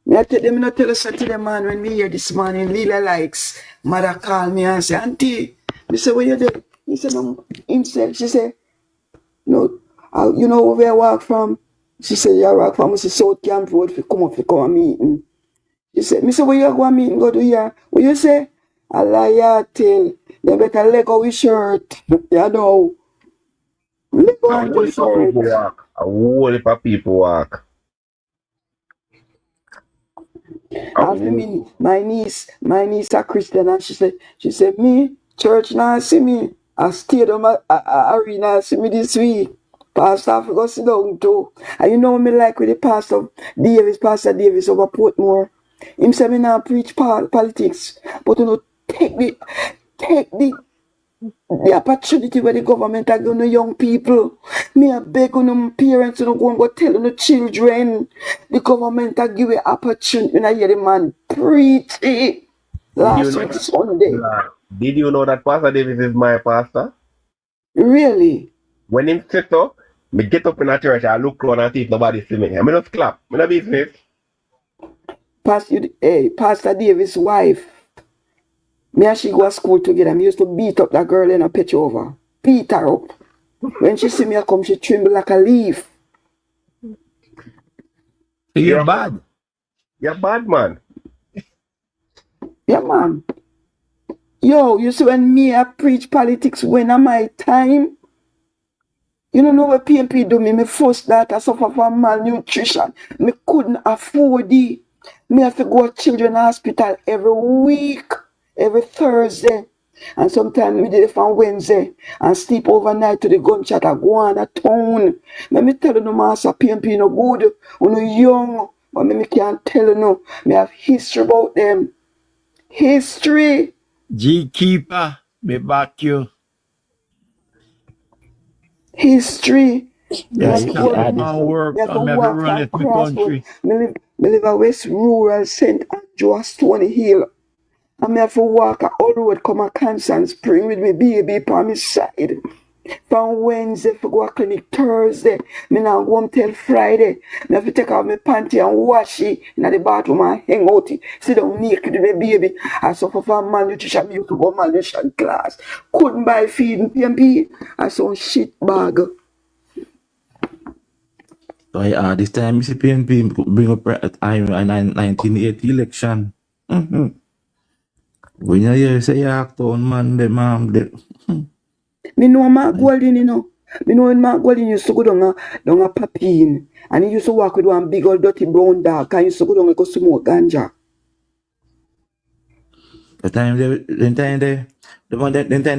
Me I tell them, not tell us to them, man, when me hear this morning, Lila likes, mother call me and say, Auntie, me say, what you do? He said, no, himself, she said, no, you know where I walk from? She said, you walk from, I say, South Camp Road, if you come up, you come and meeting. She said, me say, where you go and meeting, go to here? What you say? I lie, ya tell. They better let go with shirt. You know. Let go A and whole your heap of shirt. people walk. A whole heap of people walk. My niece a Christian and she said, me, church now see me. I stayed on my arena see me this week. Pastor I forgot sit down too. And you know me like with the Pastor Davis over Portmore. Him say me now preach politics. But you know take the opportunity where the government are giving young people. Me a beg on parents to go and go tell the children. The government are giving opportunity. When I hear the man preach it last week Sunday. Did you know that Pastor Davis is my pastor? Really? When him sit up, me get up in a church, I look around and see if nobody see me. I mean, just clap. Me no business. Pastor Davis' wife. Me and she go to school together. Me used to beat up that girl in a pitch over. Beat her up. When she see me I come, she tremble like a leaf. You're bad. You're bad, man. Yeah, man. Yo, you see when me I preach politics when am my time? You don't know what PMP do me. My first daughter suffer from malnutrition. Me couldn't afford it. Me have to go to children's hospital every week, every Thursday. And sometimes we did it from Wednesday and sleep overnight to the gunshot. I go on a town. Let me tell you, no master PMP no good. When you young, but me can't tell you no. Me have history about them. History. G keeper, me back you. History. Me Yeah, have you to can work. come and work Me have to and me have to walk run from it my Crossroad. country. Me live at West Rural St. Andrew, Stony Hill. And me have to walk all road come a Constant Spring with me baby upon my side. From Wednesday for go to clinic Thursday. Me now go home till Friday. Me have to take off my panty and wash it in the bathroom and hang out it. Sit down naked with my baby. I suffer from malnutrition. Me used to go malnutrition class. Couldn't buy feed PMP. I saw shit bag. So this time you see PNP bring up I 1980 election. Mm-hmm. When you hear say you act on man, the Me know Mark Golding, you know. Me know when Mark Golding used to go down a Papine. And he used to walk with one big old dirty brown dog. And he used to go down and go smoke ganja. the time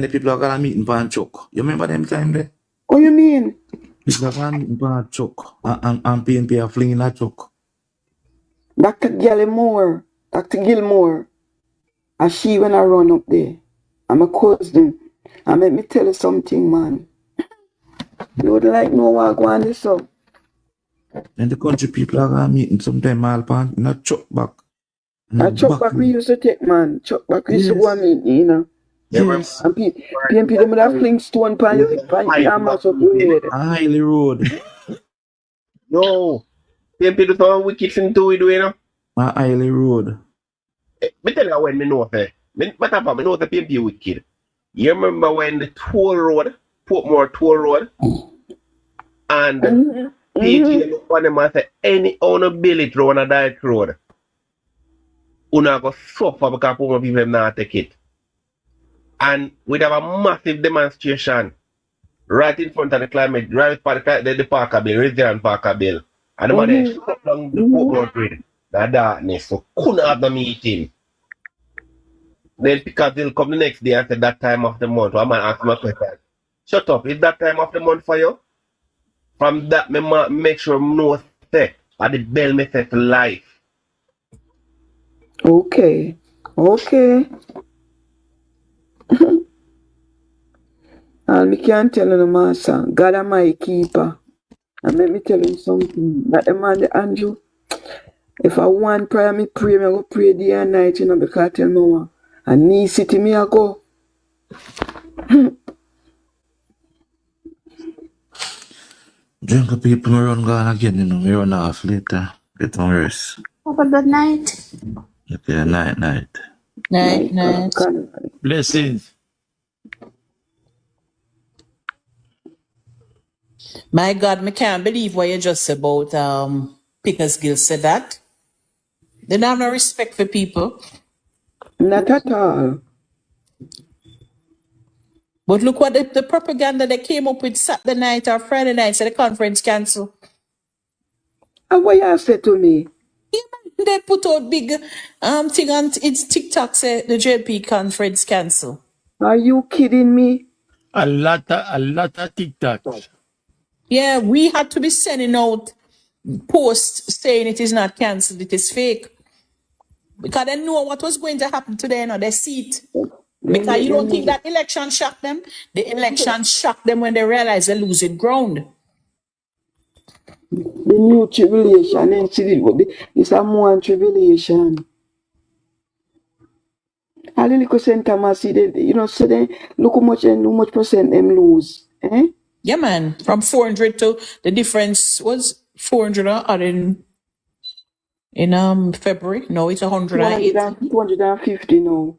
the people are gonna meet in Panchok. You remember them time there? What you mean? People are meeting for a truck and PNP are flinging a truck. Dr. Gilmore, and she when I run up there. I'm a cousin. And let me tell you something, man. You would like know what go on this up. And the country people are meeting sometime all pan in a truck back. A truck back we used to take, man. Truck back we used to go and meet, you know. Yes. And PNP them would have fling stone pan and mash up your head. Highly road. No. PNP do some wicked thing too, you know. Highly road. Me tell you when me know say. What happened? Me know the PNP wicked. You remember when the toll road, Portmore toll road, and PG look on them and say, any owner bill it round a direct road. Una go suffer because Portmore people not take it. And we'd have a massive demonstration right in front of the climate, right for the Parker Bill, Resident Parker Bill. And the man shut down the Portmore grid, the darkness. So couldn't have the meeting. Then because they'll come the next day and say that time of the month. One man ask me a question. Shut up, is that time of the month for you? From that, me make sure I know say at the bell me set life. Okay. And me can't tell you no master. God am my keeper. And let me tell you something. That the man, the Andrew, if I want prayer, me pray, me go pray day and night, you know, because I tell no one. And knee city me I go. Drink of people me run gone again, you know. Me run off later. Get on rest. Have a good night. Okay, night. Night. Blessings. My God, me can't believe what you just said about Pickersgill said that. They don't have no respect for people. Not at all. But look what the propaganda they came up with Saturday night or Friday night, so the conference cancelled. And what you say to me? Yeah, man, they put out big thing on it's TikTok say the JP conference cancel. Are you kidding me? A lot of TikToks. Yeah, we had to be sending out posts saying it is not cancelled, it is fake. Because they know what was going to happen today, they see it. Because you don't think that election shocked them? The election shocked them when they realized they're losing ground. The new tribulation, and see it's a more tribulation. A little center see they, you know, so then look how much percent them lose. Eh? Yeah, man. From 400 to the difference was 400 odd in February. No, it's 180. 250 now.